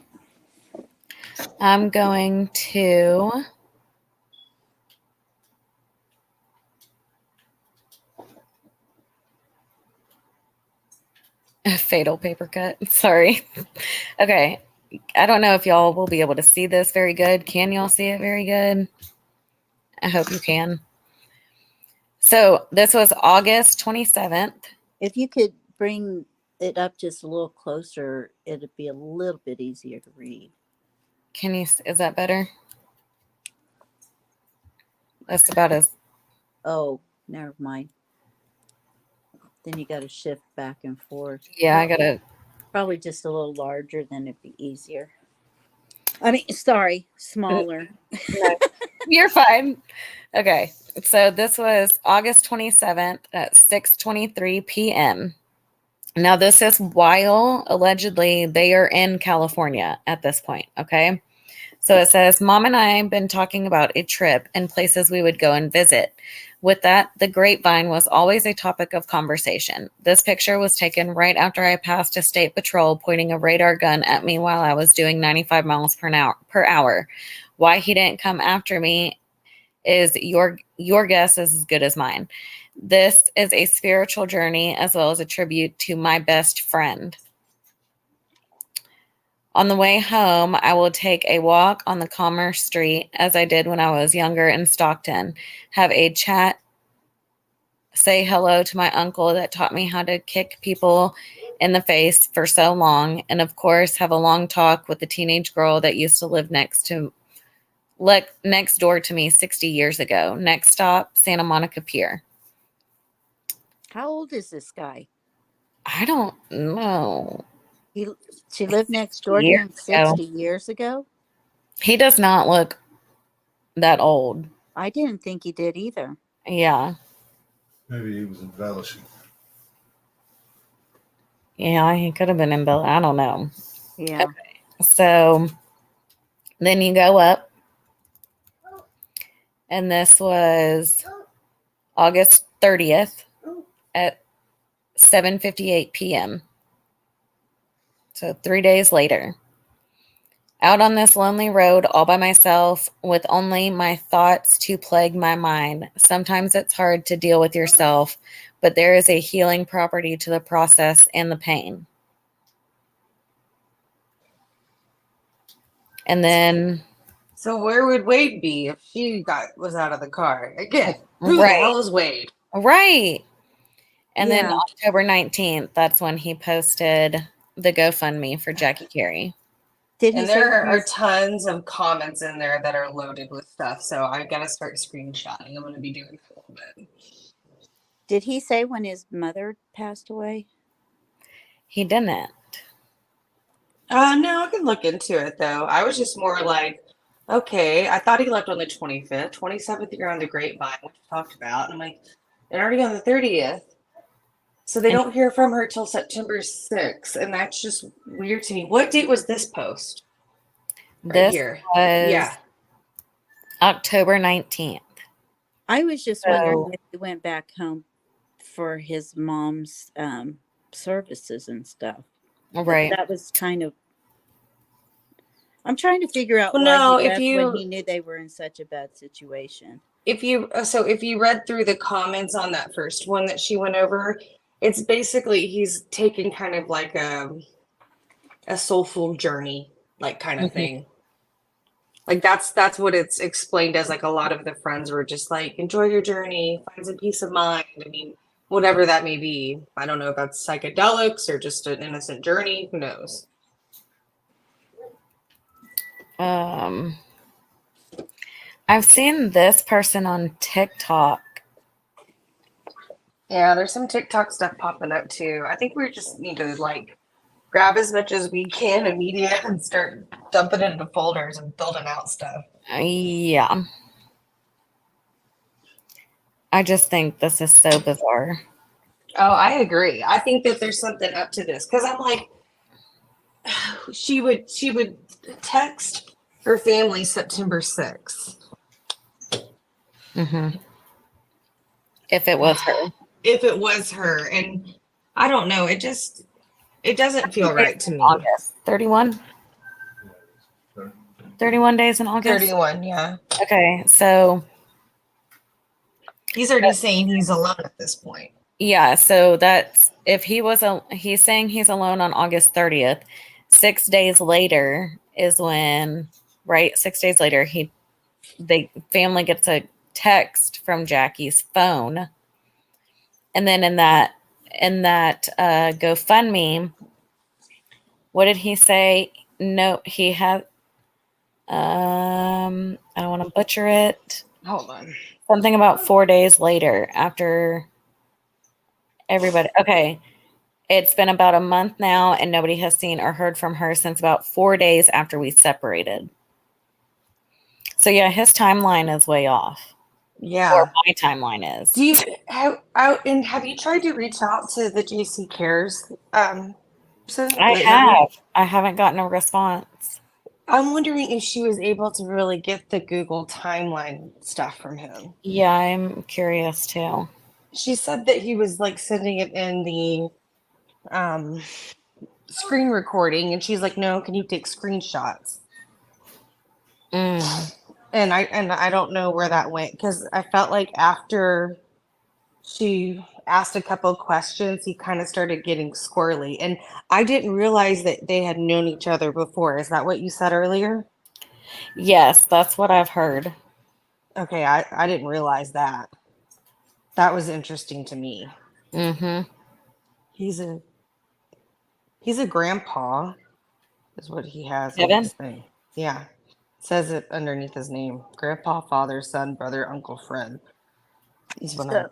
I'm going to a fatal paper cut. Sorry. Okay. I don't know if y'all will be able to see this very good. Can y'all see it very good? I hope you can. So this was August 27th. If you could bring it up just a little closer, it'd be a little bit easier to read. Can you, is that better? That's about as. Oh, never mind. Then you got to shift back and forth. Yeah, I gotta. Probably just a little larger, then it'd be easier. I mean, sorry, smaller. No, you're fine. Okay. So this was August 27th at 6:23 p.m. Now this is while allegedly they are in California at this point. Okay. So it says, Mom and I have been talking about a trip and places we would go and visit. With that, the grapevine was always a topic of conversation. This picture was taken right after I passed a state patrol pointing a radar gun at me while I was doing 95 miles per hour. Why he didn't come after me is your guess is as good as mine. This is a spiritual journey as well as a tribute to my best friend. On the way home, I will take a walk on the Commerce Street as I did when I was younger in Stockton, have a chat, say hello to my uncle that taught me how to kick people in the face for so long, and of course, have a long talk with the teenage girl that used to live next door to me 60 years ago. Next stop, Santa Monica Pier. How old is this guy? I don't know. She lived next door to him 60 years ago? He does not look that old. I didn't think he did either. Yeah. Maybe he was embellishing. Yeah, he could have been embellishing. I don't know. Yeah. Okay. So then you go up. And this was August 30th at 7:58 p.m. So 3 days later. Out on this lonely road all by myself with only my thoughts to plague my mind. Sometimes it's hard to deal with yourself, but there is a healing property to the process and the pain. And then... So where would Wade be if she was out of the car? Again, who the hell is Wade? Right. And then October 19th, that's when he posted the GoFundMe for Jackie Cary. Did he And say there when are his, tons of comments in there that are loaded with stuff. So I gotta start screenshotting. I'm gonna be doing that a little bit. did he say when his mother passed away? He didn't. No, I can look into it though. I was just more like, okay, I thought he left on the 25th, 27th you're on the grapevine, which we talked about. And I'm like, and already on the 30th. So they And don't hear from her till September 6th. And that's just weird to me. What date was this post? Right this here. was Yeah. October 19th. I was just wondering So, if he went back home for his mom's services and stuff. right. That was kind of. I'm trying to figure out Well, why he no, left when he knew they were in such a bad situation. if you read through the comments on that first one that she went over, it's basically he's taken kind of like a soulful journey, like kind of Mhm. thing. Like that's what it's explained as. Like a lot of the friends were just like, enjoy your journey, find some peace of mind. I mean, whatever that may be. I don't know if that's psychedelics or just an innocent journey. Who knows? I've seen this person on TikTok. Yeah, there's some TikTok stuff popping up too. I think we just need to like grab as much as we can of media and start dumping it into folders and building out stuff. Yeah. I just think this is so bizarre. Oh, I agree. I think that there's something up to this because I'm like, she would text her family September 6th. Hmm. If it was her. If it was her, and I don't know, it doesn't feel right to me. August. 31? 31 days in August? 31, yeah. Okay, so He's already saying he's alone at this point. yeah, so that's if he's saying he's alone on August 30th. 6 days later is when, right? 6 days later, the family gets a text from Jackie's phone. And then in that GoFundMe, what did he say? No, he had I don't want to butcher it. Hold on. Something about 4 days later after everybody. Okay. It's been about a month now and nobody has seen or heard from her since about 4 days after we separated. So yeah, his timeline is way off. Yeah. Or my timeline is. Do you have you tried to reach out to the JC Cares? I haven't gotten a response. I'm wondering if she was able to really get the Google timeline stuff from him. Yeah, I'm curious too. She said that he was like sending it in the screen recording, and she's like, "No, can you take screenshots?" And I don't know where that went because I felt like after she asked a couple of questions, he kind of started getting squirrely, and I didn't realize that they had known each other before. Is that what you said earlier? Yes, that's what I've heard. Okay, I didn't realize that. That was interesting to me. Mm-hmm. He's a grandpa, is what he has on Kevin? this thing. Yeah. Says it underneath his name. Grandpa, father, son, brother, uncle, friend. He's one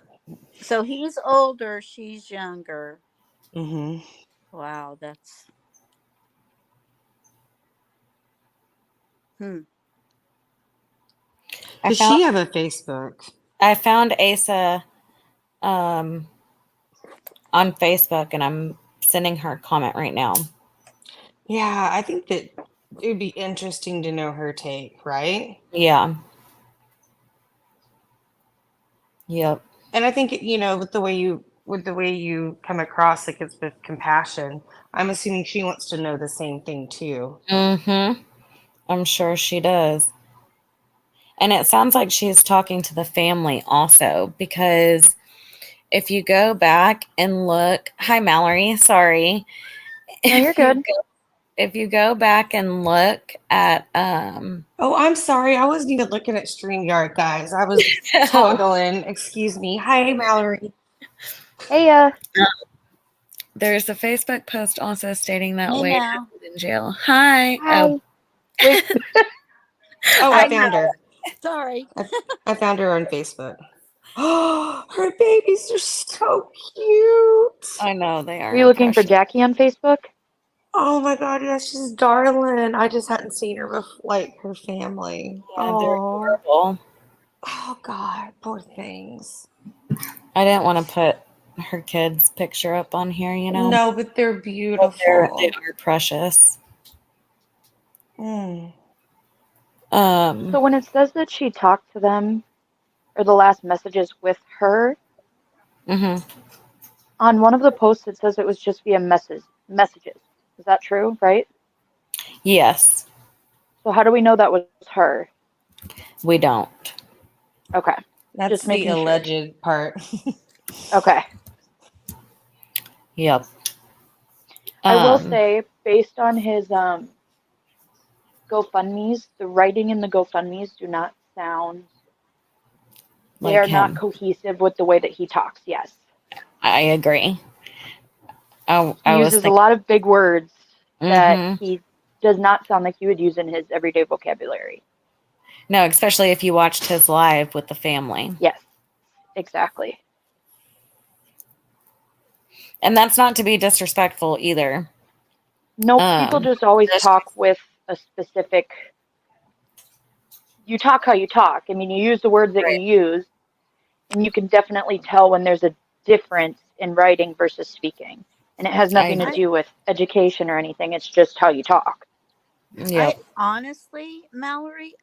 So he's older, she's younger. Mm-hmm. Wow, that's Does she have a Facebook? I found Asa on Facebook and I'm sending her a comment right now. Yeah, I think that it would be interesting to know her take, right? Yeah. Yep. And I think, with the way you come across, like it's with compassion, I'm assuming she wants to know the same thing too. Mm-hmm. I'm sure she does. And it sounds like she's talking to the family also, because if you go back and look, hi Mallory, sorry. No, you're good. If you go back and look at Oh, I'm sorry. I wasn't even looking at StreamYard, guys. I was toggling. Excuse me. Hi, Mallory. Hey, There's a Facebook post also stating that Hey Wade now. is in jail. Hi. Hi. Oh, Oh, I I found her. Sorry. I found her on Facebook. Oh, her babies are so cute. I know they are. Were you looking for precious. Jackie on Facebook? Oh my God, yeah, she's darling. I just hadn't seen her before, like her family. Yeah, they're Oh, adorable. oh God, poor things. I didn't want to put her kid's picture up on here, you know. No, but they're But they beautiful. are precious. Mm. So when it says that she talked to them, or the last messages with her, mhm. on one of the posts it says it was just via messages. Is that true, right? Yes, So how do we know that was her? we don't. Okay. That's Just the making sure. alleged part. Okay. Yep. I will say, based on his GoFundMe's, the writing in the GoFundMe's do not sound, they like are not him. cohesive with the way that he talks, yes. I agree. I He was uses a thinking. lot of big words that Mhm. he does not sound like he would use in his everyday vocabulary. No, especially if you watched his live with the family. Yes, exactly. And that's not to be disrespectful either. Nope, people just always Just- talk with a specific. You talk how you talk. I mean, you use the words that Right. you use, and you can definitely tell when there's a difference in writing versus speaking. And it has nothing to agree. do with education or anything. It's just how you talk. Yep. I honestly, Mallory,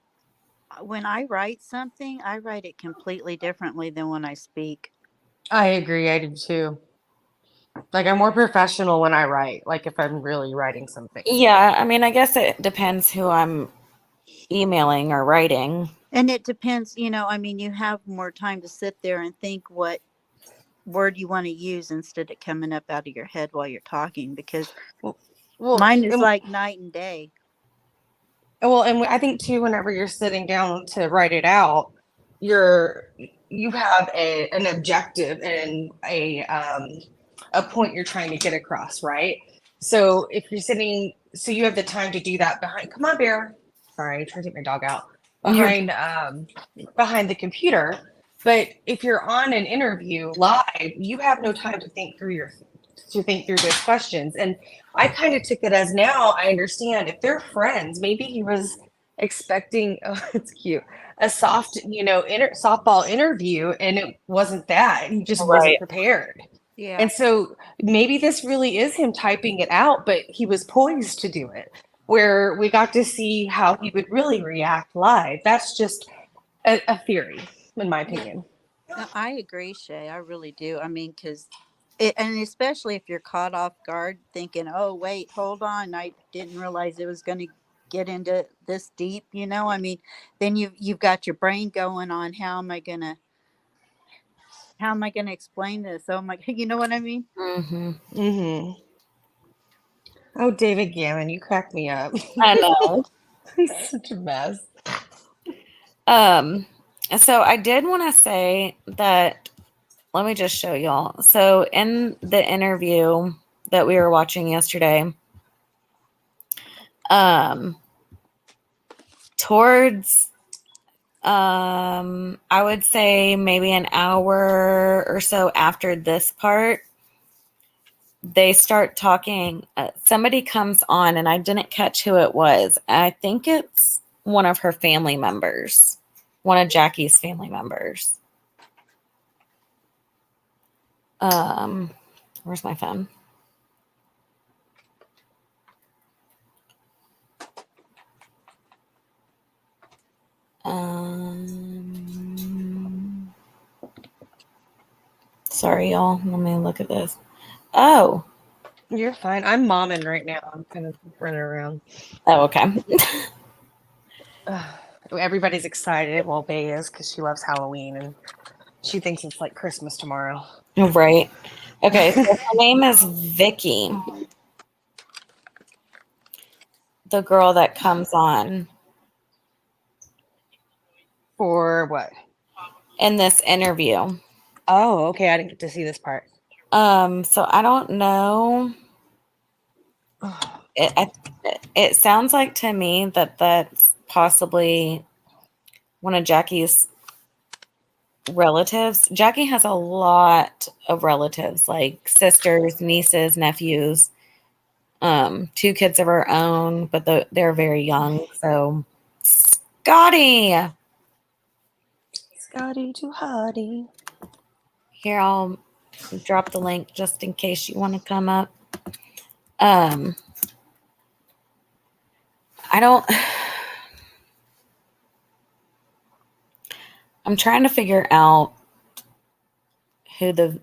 when I write something, I write it completely differently than when I speak. I agree, I do too. Like I'm more professional when I write, like if I'm really writing something. Yeah, I mean, I guess it depends who I'm emailing or writing. And it depends, I mean, you have more time to sit there and think what word you want to use instead of coming up out of your head while you're talking, because Well, mine is and, like night and day. and I think too, whenever you're sitting down to write it out, you have an objective and a point you're trying to get across, right? So if you're sitting, so you have the time to do that behind. Come on, Bear. Sorry, trying to take my dog out behind the computer. But if you're on an interview live, you have no time to think through those questions. And I kind of took it as, now I understand if they're friends, maybe he was expecting, oh, it's cute, a soft, softball interview, and it wasn't that. He just wasn't Right. prepared. Yeah. And so maybe this really is him typing it out, but he was poised to do it, where we got to see how he would really react live. That's just a theory, in my opinion. No, I agree, Shay. I really do. I mean, because and especially if you're caught off guard thinking, oh, wait, hold on. I didn't realize it was going to get into this deep, I mean, then you've got your brain going on, how am I going to explain this? Oh my, you know what I mean? Mm-hmm. Mm-hmm. Oh, David Gammon, you cracked me up. I know. He's such a mess. So I did want to say that, let me just show y'all. So in the interview that we were watching yesterday, towards I would say maybe an hour or so after this part, they start talking. Somebody comes on, and I didn't catch who it was. I think it's one of her family members, one of Jackie's family members. Where's my phone? Sorry, y'all. Let me look at this. Oh. You're fine. I'm momming right now. I'm kind of running around. Oh, okay. Everybody's excited. Well, Bay is, because she loves Halloween and she thinks it's like Christmas tomorrow. Right. Okay. So her name is Vicky. The girl that comes on For what? in this interview. Oh, okay. I didn't get to see this part. So I don't know. It sounds like to me that that's possibly one of Jackie's relatives. Jackie has a lot of relatives, like sisters, nieces, nephews, 2 kids of her own, but they're very young. So, Scotty, Scotty too hottie. here I'll drop the link just in case you want to come up. I don't. I'm trying to figure out who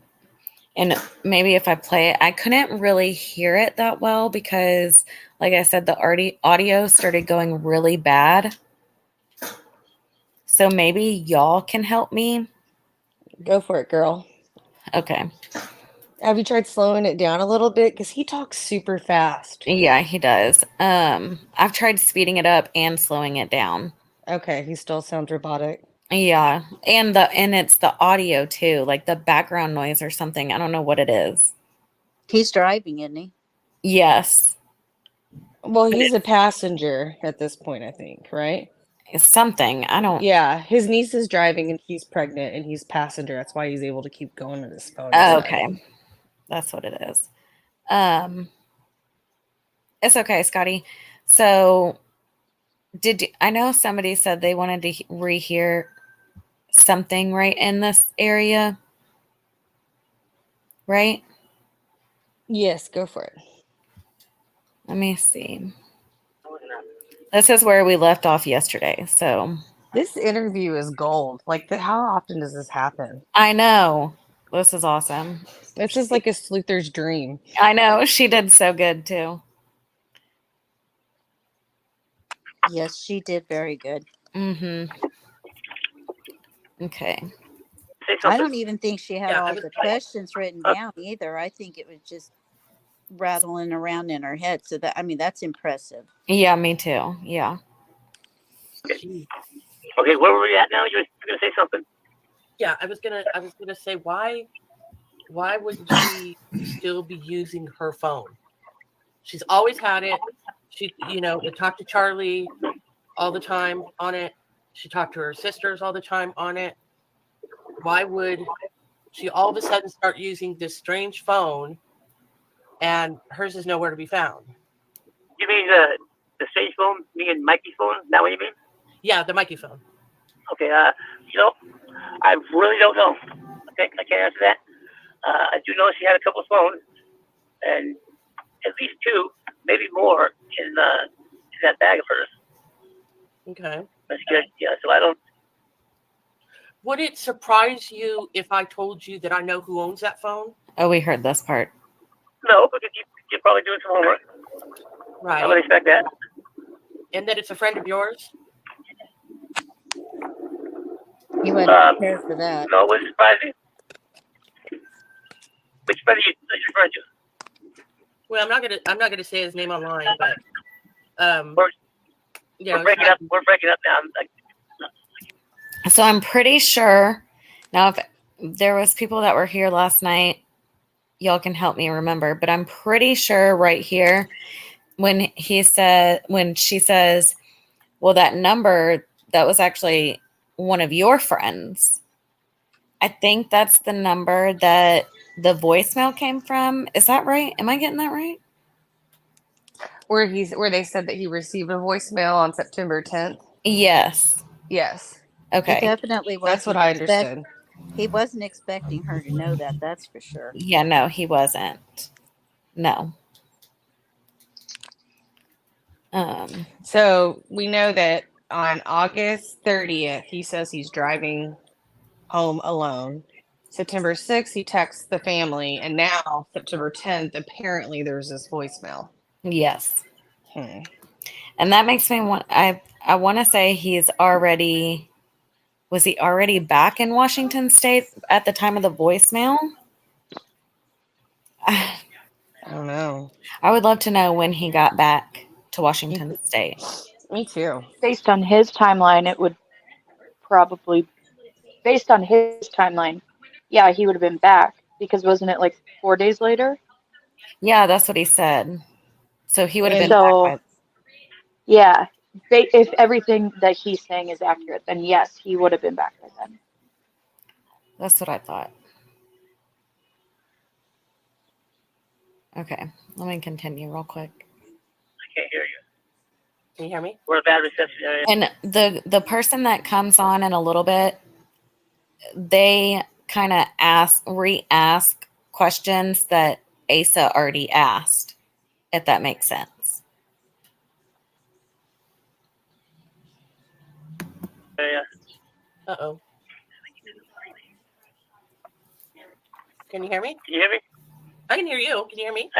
and maybe if I play it, I couldn't really hear it that well because, like I said, the audio started going really bad. So maybe y'all can help me. Go for it, girl. Okay. Have you tried slowing it down a little bit? Because he talks super fast. Yeah, he does. I've tried speeding it up and slowing it down. Okay, he still sounds robotic. Yeah, and it's the audio too, like the background noise or something. I don't know what it is. He's driving, isn't he? Yes, Well, he's a passenger at this point, I think, right? it's something. I don't. Yeah, his niece is driving and he's pregnant and he's passenger. That's why he's able to keep going with his phone. Oh, okay, that's what it is. It's okay, Scotty. So, I know somebody said they wanted to rehear something right in this area, right? Yes, go for it. Let me see. This is where we left off yesterday. So This interview is gold. Like, how often does this happen? I know this is awesome. This is like a sleuther's dream. I know she did so good too. Yes, she did very good. Mm-hmm. Okay. I don't even think she had all the questions written down either. I think it was just rattling around in her head. So that's impressive. Yeah, me too. Yeah. Okay, where were we at now? You were gonna say something. Yeah, I was gonna say why would she still be using her phone? She's always had it. She, would talk to Charlie all the time on it. She talked to her sisters all the time on it. Why would she all of a sudden start using this strange phone and hers is nowhere to be found? You mean the strange phone? Me and Mikey's phone? Is that what you mean? Yeah, the Mikey phone. Okay, I really don't know. Okay, I can't answer that. I do know she had a couple of phones, and at least 2, maybe more, in that bag of hers. Okay. That's good. Yeah, so I don't. Would it surprise you if I told you that I know who owns that phone? Oh, we heard this part. No, because you're probably doing some homework. Right. I would expect that. And that it's a friend of yours? You wasn't prepared for that. No, it wouldn't surprise you. Which friend are you referring to? Well, I'm not gonna say his name online, but we're breaking up. We're breaking up now. So I'm pretty sure now if there was people that were here last night, y'all can help me remember, but I'm pretty sure right here when she says, well, that number, that was actually one of your friends. I think that's the number that the voicemail came from. Is that right? Am I getting that right? Where they said that he received a voicemail on September 10th? Yes. Yes. Okay. He definitely was. That's what I understood. He wasn't expecting her to know that. That's for sure. Yeah, no, he wasn't. No. So we know that on August 30th, he says he's driving home alone. September 6th, he texts the family, and now September 10th, apparently there's this voicemail. Yes. And that makes me want. I want to say was he already back in Washington State at the time of the voicemail? I don't know. I would love to know when he got back to Washington State. Me too. Based on his timeline, yeah, he would have been back because wasn't it like 4 days later? Yeah, that's what he said. So he would have been So back by. yeah, if everything that he's saying is accurate, then yes, he would have been back by then. That's what I thought. Okay, let me continue real quick. I can't hear you. Can you hear me? We're a bad reception area. And the person that comes on in a little bit, they kind of re-ask questions that Asa already asked, if that makes sense. Yeah. Uh-oh. Can you hear me? Can you hear me? I can hear you. Can you hear me?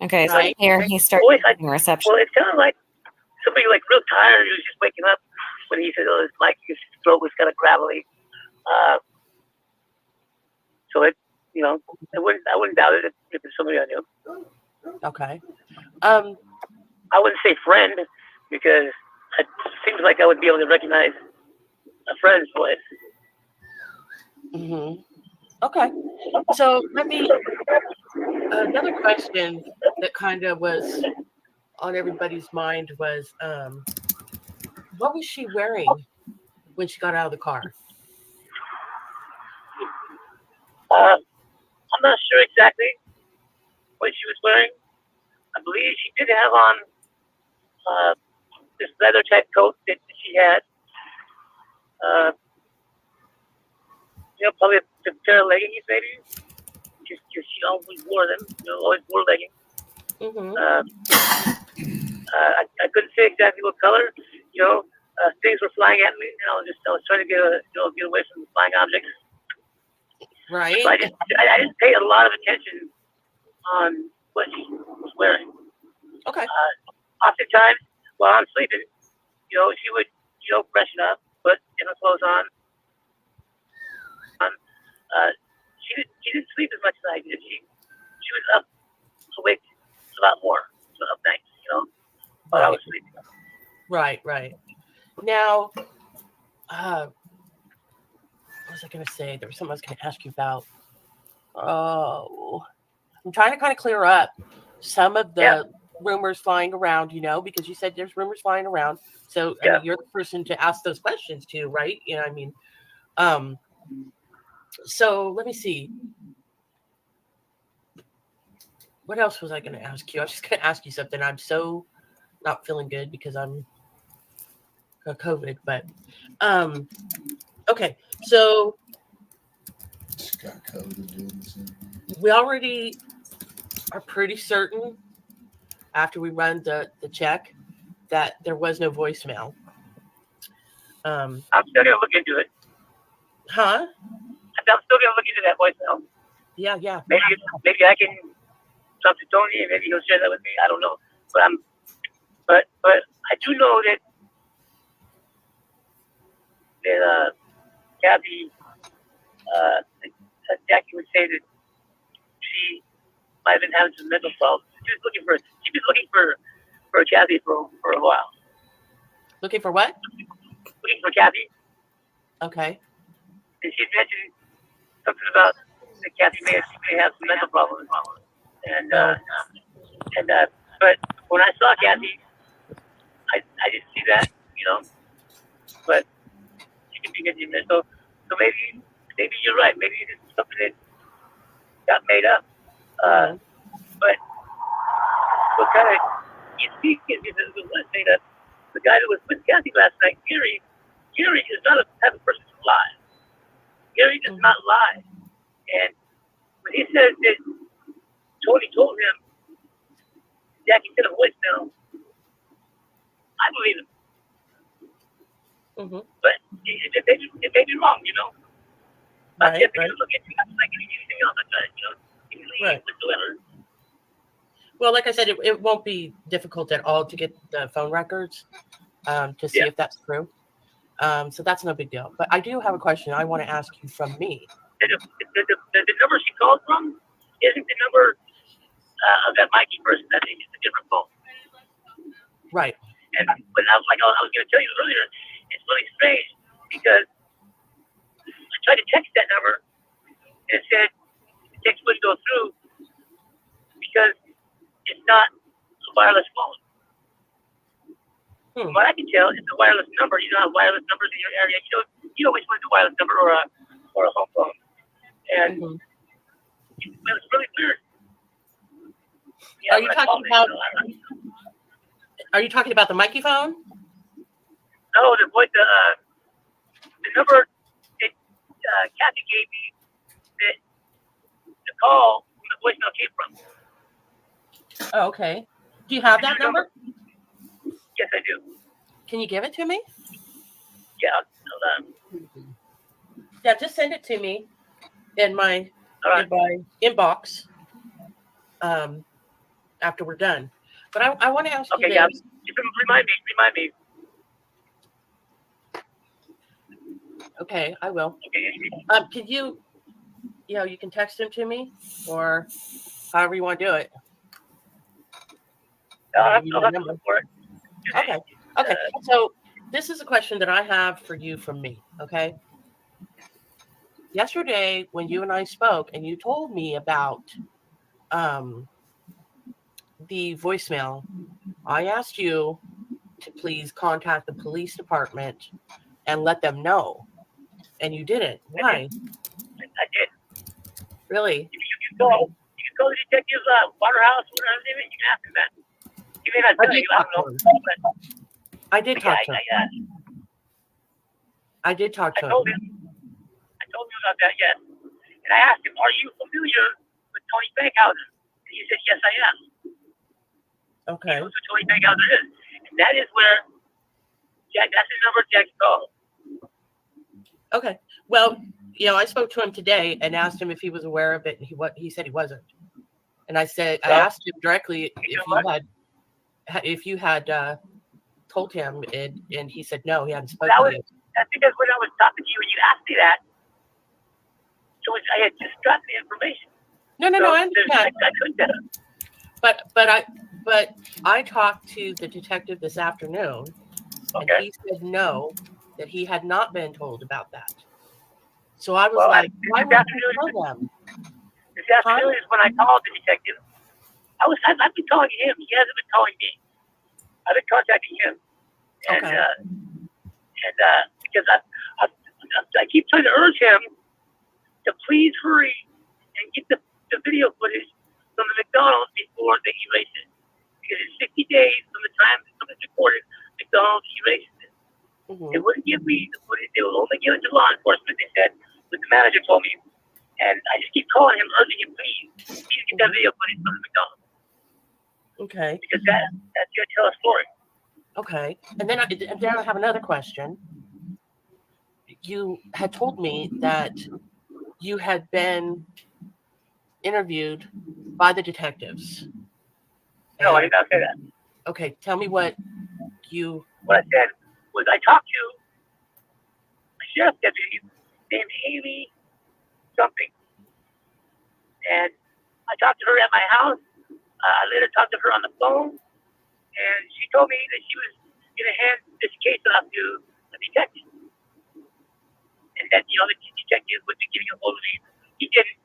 Okay, so Right. here he started Well, getting reception. Well, it's kind of like somebody like real tired who's just waking up when he said, "Oh, it's like his throat was kind of gravelly." So it, you know, I wouldn't doubt it if it's somebody I knew. Okay. I wouldn't say friend because it seems like I would be able to recognize a friend's voice. Mm-hmm. Okay. So another question that kind of was on everybody's mind was, what was she wearing when she got out of the car? I'm not sure exactly what she was wearing. I believe she did have on this leather type coat that she had. Probably a pair of leggings maybe. Just she always wore them. Always wore leggings. Mm-hmm. I couldn't say exactly what color. Things were flying at me, and I was trying to get away from the flying objects. Right. So I didn't pay a lot of attention on what she was wearing. Okay. Oftentimes, while I'm sleeping, she would, freshen up, put clothes on. She didn't sleep as much as I did. She was awake a lot more of nights, while I was sleeping. Right. Now, what was I going to say? There was something I was going to ask you about. Oh, I'm trying to kind of clear up some of the rumors flying around, because you said there's rumors flying around. So I mean, you're the person to ask those questions to, right? So let me see. What else was I going to ask you? I was just going to ask you something. I'm so not feeling good because I'm COVID, but okay. So Got COVID. we already are pretty certain after we run the check that there was no voicemail. I'm still gonna look into it. Huh? I'm still gonna look into that voicemail. Yeah. Maybe I can talk to Tony and maybe he'll share that with me. I don't know, but I do know that Kathy, Jackie would say that she might have been having some mental problems. She's been looking for Kathy for a while. Looking for what? Looking for Kathy. Okay. And she mentioned something about that Kathy may have some mental problems. And but when I saw Kathy, I didn't see that, but she could be getting there. So maybe you're right. Maybe this is something that got made up. But what kind of you see is made up. The guy that was with Kathy last night, Gary is not a type of person to lie. Gary does not lie. And when he says that Tony told him Jackie sent a voicemail, I believe him. Mm-hmm. But it may be wrong, But Right. look at it like anything else Right. whatsoever. Well, like I said, it won't be difficult at all to get the phone records to see if that's true. So that's no big deal. But I do have a question I want to ask you from me. The number she called from isn't the number of that Mikey person. I think it's a different phone. Right. And but I was going to tell you earlier, it's really strange because I tried to text that number and it said text wouldn't go through because it's not a wireless phone. From what I can tell, it's a wireless number. You don't have wireless numbers in your area. You know which one's a wireless number or a home phone. And it was really weird. Yeah, Are you talking about? Are you talking about the Mikey phone? No, the number that Kathy gave me that the call from the voicemail came from. Oh, okay. Do you have that number? Yes, I do. Can you give it to me? Yeah. Yeah, just send it to me in my Right. Inbox after we're done. But I want to ask you Okay, yeah. this. Remind me. Okay, I will. Okay. Can you can text him to me or however you want to do it. I'll have to look for it. Okay. Okay. So this is a question that I have for you from me. Okay. Yesterday, when you and I spoke and you told me about the voicemail, I asked you to please contact the police department and let them know. And you didn't. Why? I did. Really? You can call the detective's Waterhouse, whatever his name is. You can ask him that. He may not tell you. I don't know. I did talk to him. I did talk to him. I told him about that, yes. And I asked him, are you familiar with Tony Bankhauser? And he said, yes, I am. Okay. He knows who Tony Bankhauser is. And that is where that's the number Jack called. Okay. Well, I spoke to him today and asked him if he was aware of it, and he said he wasn't. And I asked him directly if you had told him, and he said no, he hadn't spoken to you. That's because when I was talking to you and you asked me that, I had just gotten the information. No, I understand. I couldn't tell him. But I talked to the detective this afternoon, and he said no, that he had not been told about that. So I was like, why would you tell them? This afternoon is when I called the detective. I've been calling him. He hasn't been calling me. I've been contacting him. And because I keep trying to urge him to please hurry and get the video footage from the McDonald's before they erase it. Because it's 60 days from the time something's recorded, McDonald's erases it. They wouldn't give me the footage. They will only give it to law enforcement, they said, but the manager told me. And I just keep calling him, urging him, please get that video footage from the McDonald's. Okay. Because that's going to tell a story. Okay. And then I have another question. You had told me that you had been interviewed by the detectives. No, I did not say that. Okay. Tell me what I said was I talked to a sheriff deputy named Amy something. And I talked to her at my house. I later talked to her on the phone. And she told me that she was going to hand this case off to a detective. And that, the detective would be giving a hold of me. He didn't.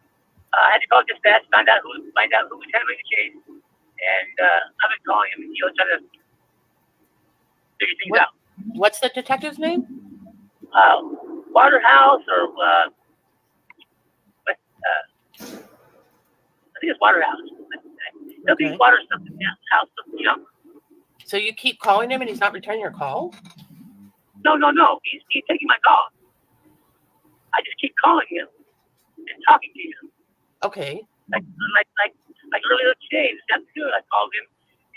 I had to call dispatch, find out who was handling the case. And I've been calling him, trying to figure things out. What's the detective's name? Waterhouse or I think it's Waterhouse. It'll be water something, house something, So you keep calling him and he's not returning your call? No. He's taking my call. I just keep calling him and talking to him. Okay. Like earlier today, this afternoon, I called him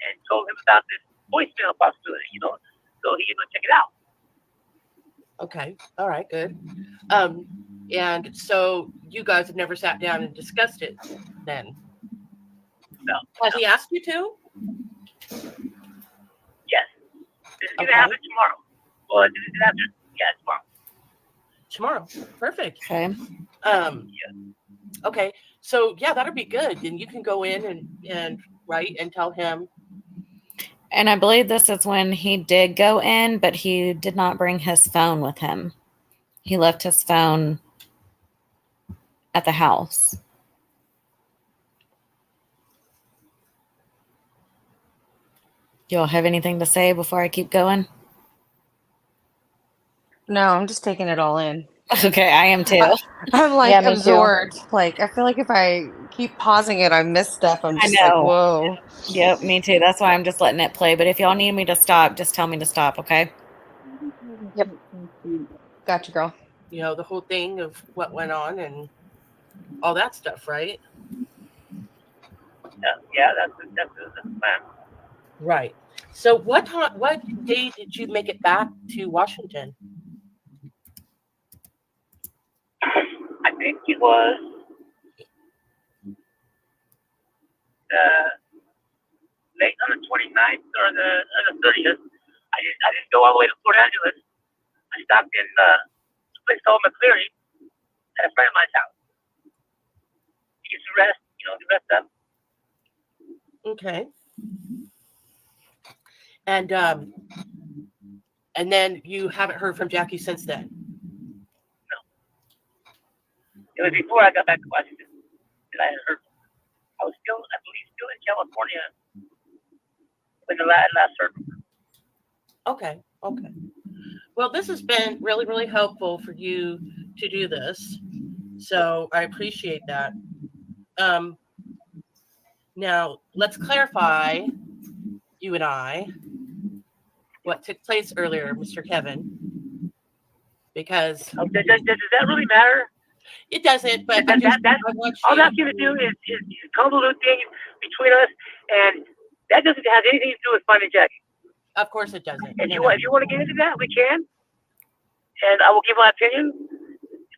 and told him about this voicemail possibility, so he would check it out. Okay. All right. Good. And so you guys have never sat down and discussed it then? No. Has he asked you to? Yes. This is going to happen tomorrow. Well, this is after. Yeah, tomorrow. Perfect. Okay. Okay. So yeah, that'll be good. Then you can go in and write and tell him. And I believe this is when he did go in, but he did not bring his phone with him. He left his phone at the house. Y'all have anything to say before I keep going? No, I'm just taking it all in. Okay, I am too. I'm like Yeah, me too. absorbed. Like I feel like if I keep pausing it, I miss stuff. I'm I just like, know. whoa. Yep, me too. That's why I'm just letting it play. But if y'all need me to stop, just tell me to stop, okay? Yep. Gotcha, girl. You know, the whole thing of what went on and all that stuff, right? Yeah, that's the plan. Right. So what day did you make it back to Washington? I think it was late on the 29th or the 30th. I didn't go all the way to Port Angeles. I stopped in a place called McCleary at a friend of mine's house. To get some rest, to rest up. Okay. And then you haven't heard from Jackie since then. It was before I got back to Washington that I had heard. I was still, I believe, still in California when the last heard. Okay. Okay. Well, this has been really, really helpful for you to do this. So I appreciate that. Now let's clarify, you and I, what took place earlier, Mr. Kevin, because Does that really matter? it doesn't, but I want all you that's going to do is convolute things between us, and that doesn't have anything to do with finding Jackie. Of course it doesn't. If you want to get into that, we can, and I will give my opinion.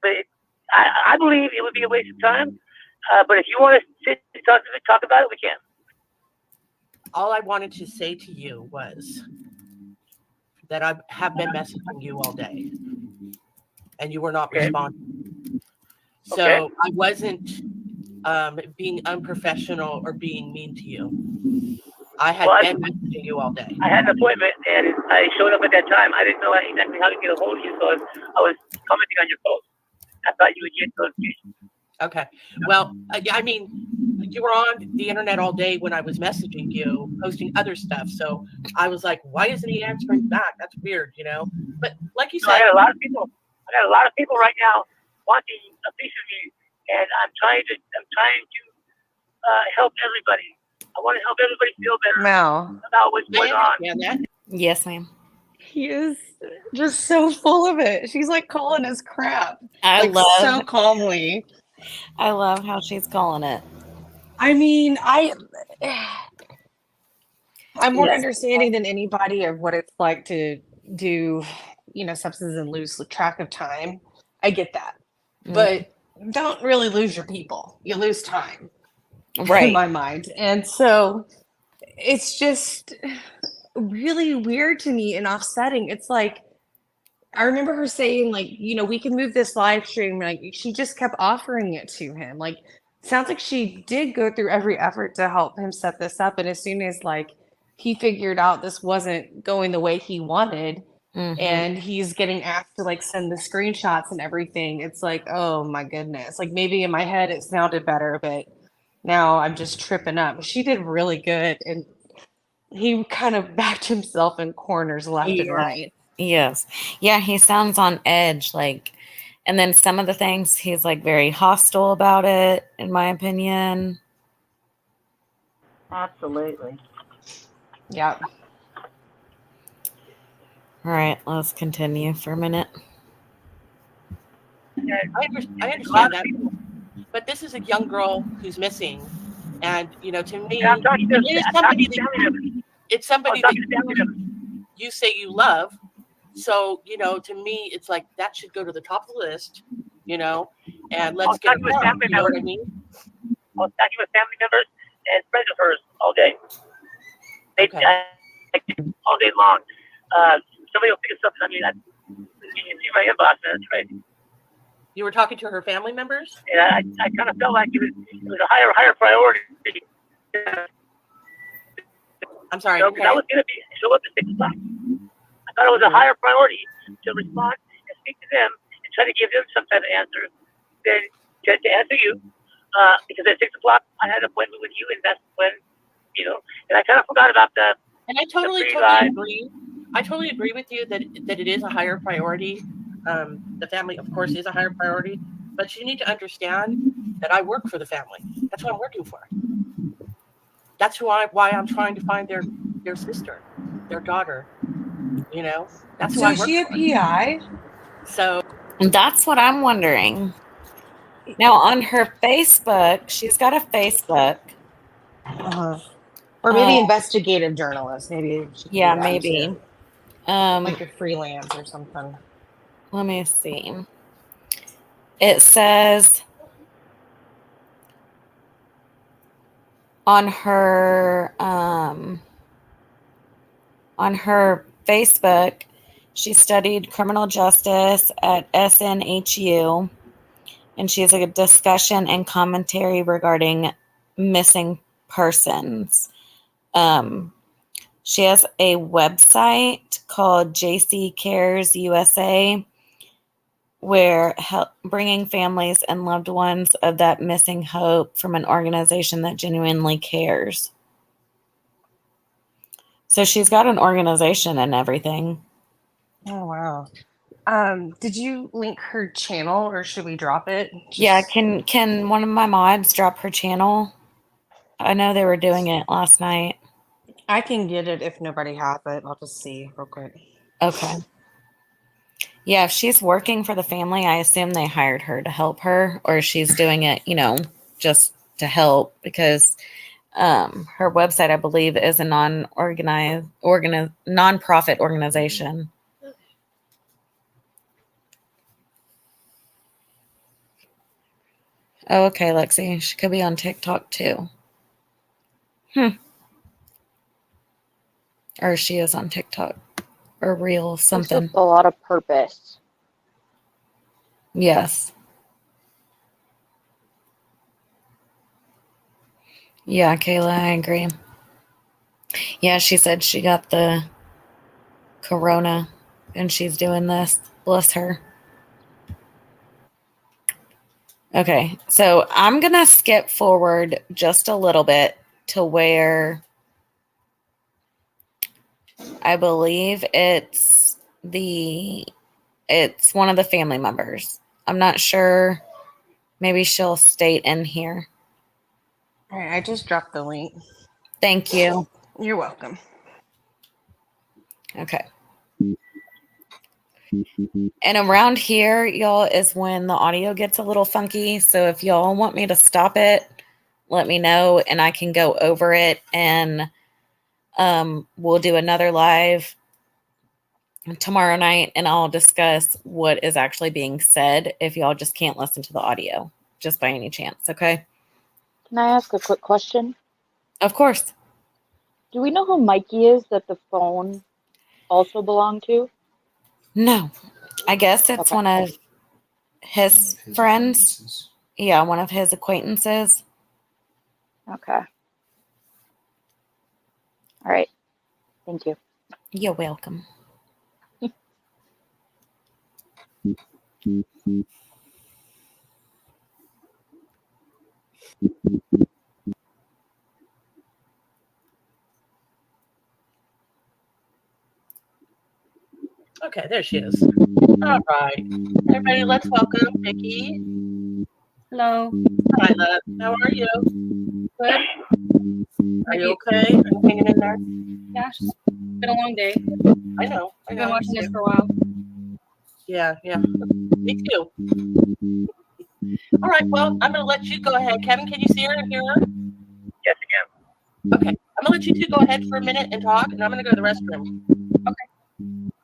But I believe it would be a waste of time. But if you want to sit and talk about it, we can. All I wanted to say to you was that I have been messaging you all day, and you were not responding. So I wasn't being unprofessional or being mean to you. I had been messaging you all day. I had an appointment, and I showed up at that time. I didn't know exactly how to get a hold of you, so I was commenting on your post. I thought you would get notifications. Okay. Well, I mean, you were on the internet all day when I was messaging you, posting other stuff. So I was like, why isn't he answering back? That's weird, But like you said, I got a lot of people right now wanting a piece of me, and I'm trying to help everybody. I want to help everybody feel better about what's going on. Yes, ma'am. He is just so full of it. She's like calling his crap. I love so calmly. I love how she's calling it. I mean, I'm more understanding than anybody of what it's like to do, substances and lose track of time. I get that. But don't really lose your people. You lose time. Right. In my mind. And so it's just really weird to me and offsetting. It's like, I remember her saying, like, we can move this live stream. Like, she just kept offering it to him. Like, sounds like she did go through every effort to help him set this up. And as soon as, like, he figured out this wasn't going the way he wanted, and he's getting asked to, like, send the screenshots and everything, it's like, oh my goodness. Like, maybe in my head it sounded better, but now I'm just tripping up. She did really good, and he kind of backed himself in corners left and right. Yes. Yeah, he sounds on edge, and then some of the things he's like very hostile about it, in my opinion. Absolutely. Yeah. All right, let's continue for a minute. I understand that, but this is a young girl who's missing, and to me, it's somebody that you say you love. So to me, it's like that should go to the top of the list, and let's get it done. You know what I mean? I was talking with family members and friends of hers all day. All day long. Somebody will figure something. I mean, you can see my inbox, and that's right. You were talking to her family members? And I kind of felt like it was a higher priority. I'm sorry. I was going to show up at 6 o'clock. I thought it was a higher priority to respond and speak to them and try to give them some type of answer than to answer you. Because at 6 o'clock, I had an appointment with you, and that's when, and I kind of forgot about the And I totally live. agree. I totally agree with you that it is a higher priority. The family, of course, is a higher priority, but you need to understand that I work for the family. That's what I'm working for. That's why I'm trying to find their sister, their daughter. You know, that's who So I is work she a for. PI? So And that's what I'm wondering. Now, on her Facebook, she's got a Facebook. Or maybe investigative journalist. Maybe she could Yeah, do that maybe. too. Like a freelance or something. Let me see. It says on her Facebook, she studied criminal justice at SNHU, and she has a discussion and commentary regarding missing persons. She has a website called JC Cares USA, where bringing families and loved ones of that missing hope from an organization that genuinely cares. So she's got an organization and everything. Oh wow. Did you link her channel or should we drop it? Yeah, can one of my mods drop her channel? I know they were doing it last night. I can get it if nobody has it. I'll just see real quick. Okay. Yeah, if she's working for the family, I assume they hired her to help her, or she's doing it, just to help, because her website, I believe, is a nonprofit organization. Oh, okay, Lexi. She could be on TikTok too. Or she is on TikTok. Or Reel, something. With a lot of purpose. Yes. Yeah, Kayla, I agree. Yeah, she said she got the corona and she's doing this. Bless her. Okay, so I'm going to skip forward just a little bit to where I believe it's one of the family members. I'm not sure. Maybe she'll state in here. All right, I just dropped the link. Thank you. You're welcome. Okay. And around here, y'all, is when the audio gets a little funky. So if y'all want me to stop it, let me know and I can go over it, and we'll do another live tomorrow night and I'll discuss what is actually being said if y'all just can't listen to the audio just by any chance. Okay. Can I ask a quick question? Of course. Do we know who Mikey is that the phone also belonged to? No, I guess it's Okay. one of his friends. acquaintances. Yeah, one of his acquaintances. Okay. All right. Thank you. You're welcome. okay, there she is. All right, everybody, let's welcome Vicky. Hello. Hi, love. How are you? Good. Are you okay? Are you hanging in there? Yeah, it's been a long day. I know. I've been watching this for a while. Yeah. Me too. All right. Well, I'm gonna let you go ahead. Kevin, can you see her and hear her? Yes, again. Okay. I'm gonna let you two go ahead for a minute and talk, and I'm gonna go to the restroom.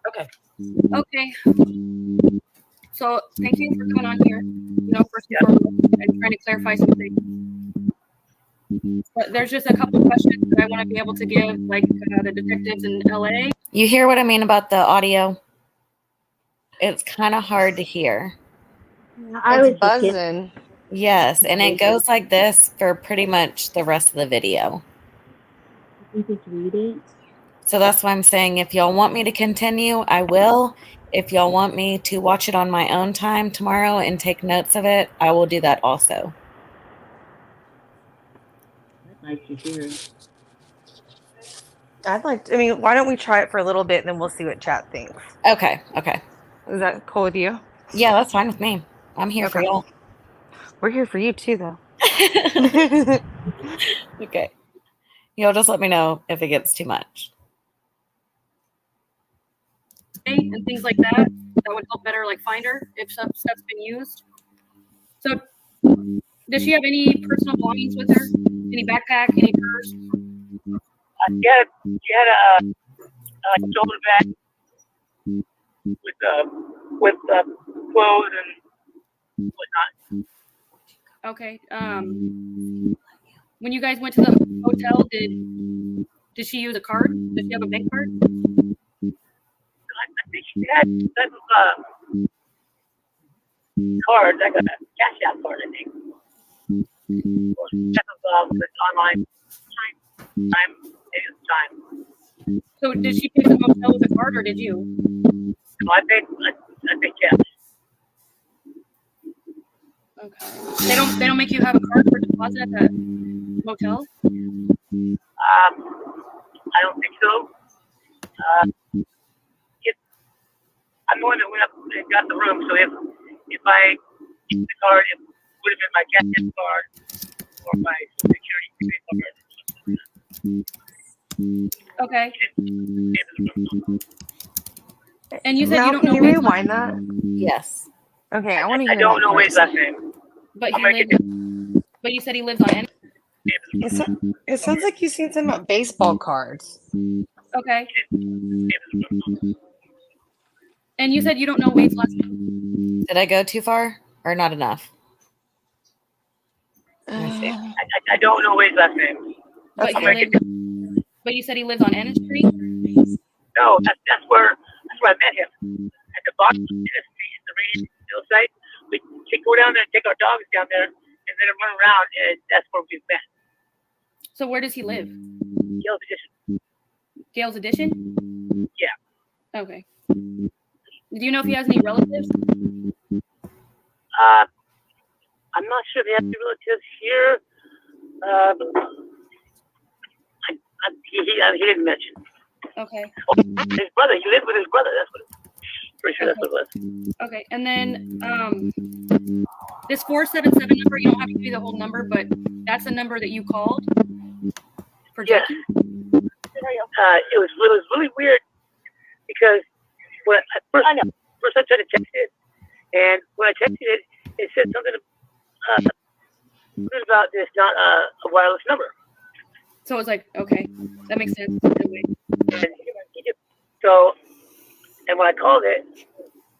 Okay. Okay. So thank you for coming on here. First and foremost, and trying to clarify something. But there's just a couple questions that I want to be able to give, like the detectives in LA. You hear what I mean about the audio? It's kind of hard to hear. It's buzzing. Yes, and it goes like this for pretty much the rest of the video. Just read it. So that's why I'm saying if y'all want me to continue, I will. If y'all want me to watch it on my own time tomorrow and take notes of it, I will do that also. I'd like to hear. I mean, why don't we try it for a little bit and then we'll see what chat thinks. Okay. Is that cool with you? Yeah, that's fine with me. I'm here for Okay. y'all. We're here for you too, though. Okay. You'll just let me know if it gets too much. And things like that would help better like find her if some stuff's been used. So does she have any personal belongings with her? Any backpack, any purse? She had a shoulder bag with clothes and whatnot. Okay. When you guys went to the hotel, did she use a card? Did she have a bank card? I think she had that card, like a cash out card, I think. Or with online time. So did she pay the hotel with a card or did you? No, I paid cash. Okay. They don't make you have a card for deposit at the motel? I don't think so. I'm the one that went up and got the room, so if I get the card, it would have been my cash card or my security card. Okay. And you said Now, you don't can know you Wade's rewind that? Yes. Okay, I want to I hear. don't that know part. his last name. but you said he lives on N. It sounds like you've seen some about baseball cards. Okay. And you said you don't know Wade's last name. Did I go too far or not enough? Let me see. I don't know his last name. But, but you said he lives on N Street? No, that's where I met him. At the bottom of the street, the radio site. We go down there and take our dogs down there and let him run around, and that's where we met. So where does he live? Gale's Edition. Gale's Edition? Yeah. Okay. Do you know if he has any relatives? I'm not sure if he has any relatives here. He didn't mention. Okay. Oh, his brother. He lived with his brother. That's what. Pretty sure that's what it was. Okay. And then this 477 number, you don't have to give me the whole number, but that's the number that you called for Jackie? It was really weird because first I tried to text it, and when I texted it, it said something about this not a wireless number. So it's like, okay, that makes sense. So, and when I called it,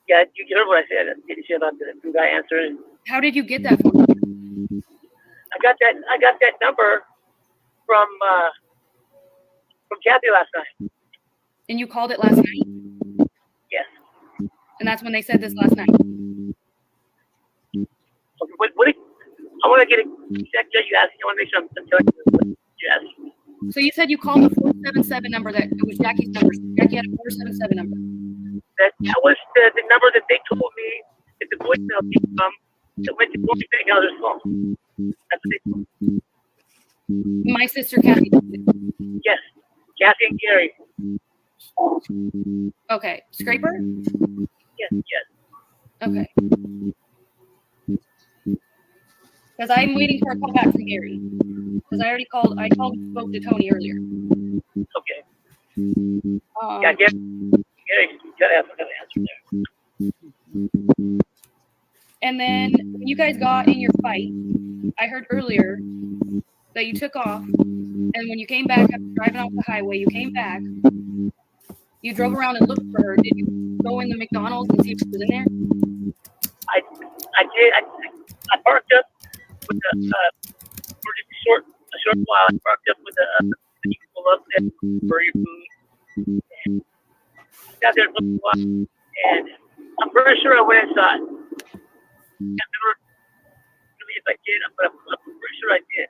yeah, you heard what I said. Did you hear about the guy answering? How did you get that phone number? I got that number from Kathy last night. And you called it last night? Yes. And that's when they said this last night? Okay, I want to get exactly what you asked. I want to make sure I'm telling you what you asked. So you said you called the 477 number that it was Jackie's number. Jackie had a 477 number. That was the number that they told me that the voicemail came from that went to Corey Penhauser's phone. That's what they told me. My sister Kathy. Yes. Kathy and Gary. Okay. Scraper? Yes. Okay. Because I'm waiting for a call back from Gary. Because I spoke to Tony earlier. Okay. Yeah, Gary gotta have an answer there. And then when you guys got in your fight, I heard earlier that you took off, and when you came back after driving off the highway, you came back, you drove around and looked for her. Did you go in the McDonald's and see if she was in there? I did. I parked up with for just a short while. I parked up with the people up there for your food. And I got there for a while, and I'm pretty sure I went inside. I never really if I did, but I'm pretty sure I did.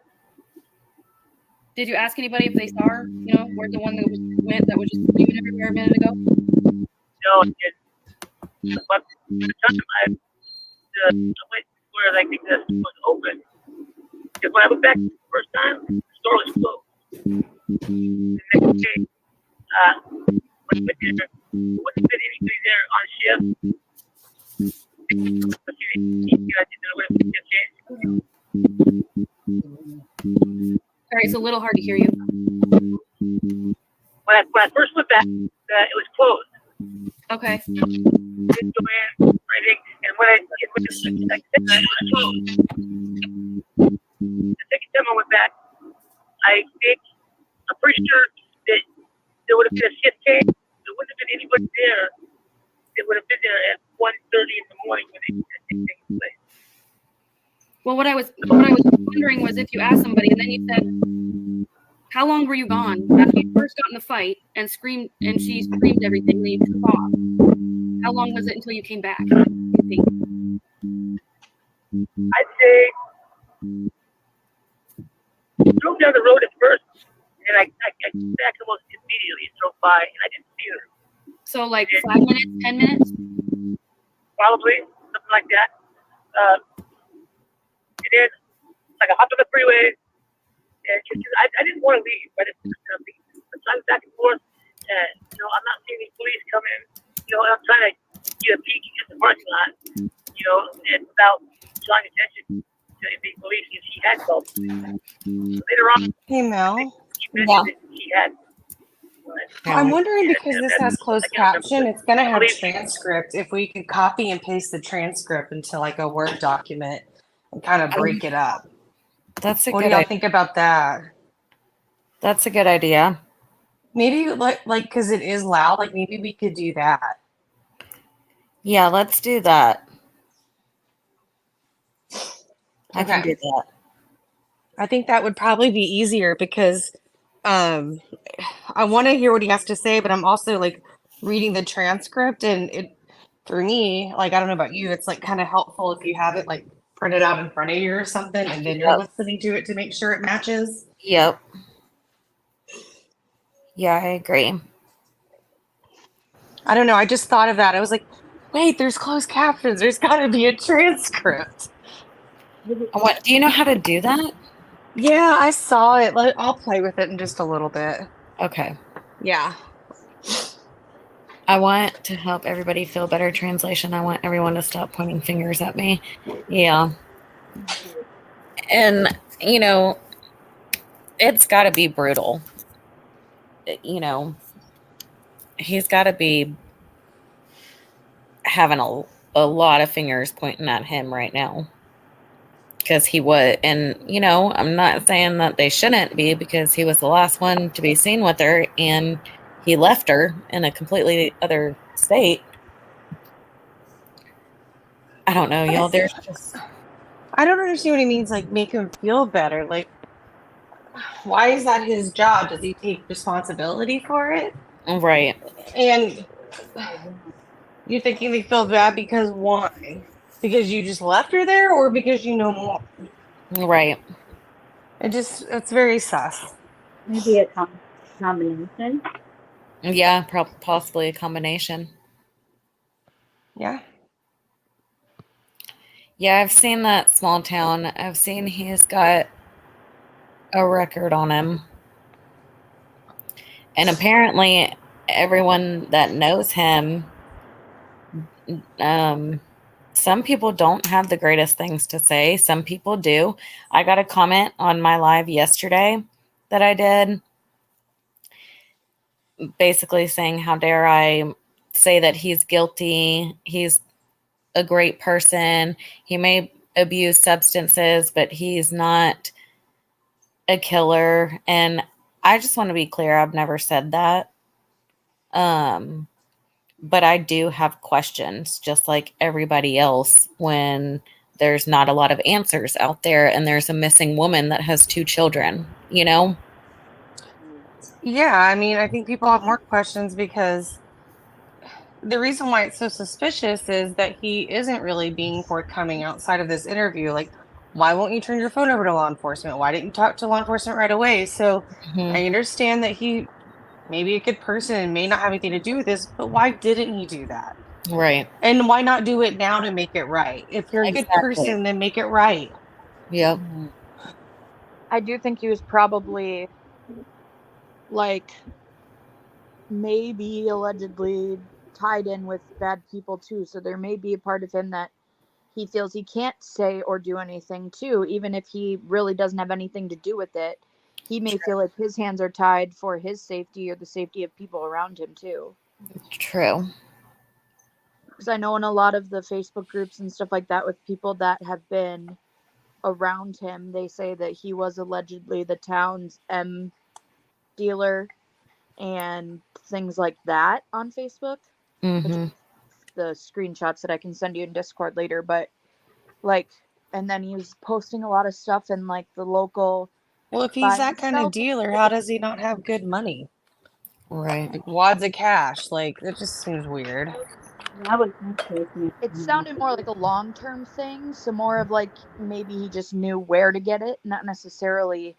Did you ask anybody if they saw her? You know, where's the one that was just screaming everywhere a minute ago? No, I didn't. But the time I went where I think the store was open. Because when I went back the first time, the store was closed. The next day, But there wasn't been anybody there on shift. Sorry, it's a little hard to hear you. When I first went back, it was closed. Okay. Didn't go in or anything. And when I it was closed. The second time I went back, I'm pretty sure that there would have been a shift change. There wouldn't have been anybody there. They would have been there at 1:30 in the morning when they taken place. Well, what I was wondering was if you asked somebody and then you said, how long were you gone after you first got in the fight and screamed and she screamed everything and you took off? How long was it until you came back? I'd say drove down the road at first, and I came back almost immediately and drove by, and I didn't see her. So like 5 minutes, 10 minutes? Probably something like that. And then, like, I hopped on the freeway, and I didn't want to leave. I just driving back and forth, and I'm not seeing any police come in. I'm trying to get a peek at the parking lot, and without drawing attention to any police, if she had called. Later on, Hey, Mel. she mentioned that she had. I'm wondering because this has closed caption, it's going to have transcript. If we could copy and paste the transcript into like a Word document and kind of break it up. That's a What good do y'all idea. think about that? That's a good idea. Maybe like because it is loud, like maybe we could do that. Yeah, let's do that. I can Okay. do that. I think that would probably be easier because I want to hear what he has to say, but I'm also like reading the transcript, and it for me, like I don't know about you, it's like kind of helpful if you have it like printed out in front of you or something, and then you're listening to it to make sure it matches. Yep. Yeah, I agree. I don't know. I just thought of that. I was like, wait, there's closed captions. There's got to be a transcript. What? Do you know how to do that? Yeah, I saw it. I'll play with it in just a little bit. Okay. Yeah. I want to help everybody feel better. Translation. I want everyone to stop pointing fingers at me. Yeah. And, it's got to be brutal. He's got to be having a lot of fingers pointing at him right now. Because he was, and, I'm not saying that they shouldn't be, because he was the last one to be seen with her, and he left her in a completely other state. I don't know, y'all. There's just... I don't understand what he means, like, make him feel better. Like, why is that his job? Does he take responsibility for it? Right. And you're thinking they feel bad because why? Because you just left her there, or because you know more? Right. It's very sus. Maybe a combination. Yeah, possibly a combination. Yeah. Yeah, I've seen that small town. I've seen he's got a record on him. And apparently everyone that knows him, some people don't have the greatest things to say. Some people do. I got a comment on my live yesterday that I did, basically saying, how dare I say that he's guilty? He's a great person. He may abuse substances, but he's not a killer. And I just want to be clear, I've never said that. But I do have questions, just like everybody else, when there's not a lot of answers out there and there's a missing woman that has 2 children, Yeah, I mean, I think people have more questions because the reason why it's so suspicious is that he isn't really being forthcoming outside of this interview. Like, why won't you turn your phone over to law enforcement? Why didn't you talk to law enforcement right away? So I understand that he may be a good person and may not have anything to do with this, but why didn't he do that? Right. And why not do it now to make it right? If you're a good person, then make it right. Yep. I do think he was probably like may be allegedly tied in with bad people too. So there may be a part of him that he feels he can't say or do anything too, even if he really doesn't have anything to do with it. He may feel like his hands are tied for his safety or the safety of people around him too. True. Because I know in a lot of the Facebook groups and stuff like that with people that have been around him, they say that he was allegedly the town's M dealer and things like that on Facebook. Mm-hmm. The screenshots that I can send you in Discord later, but like, and then he was posting a lot of stuff in like the local. Well, if he's buy that and kind sell of dealer, how does he not have good money? Right. Like wads of cash. Like, it just seems weird. I was interested. It sounded more like a long-term thing, so more of like maybe he just knew where to get it, not necessarily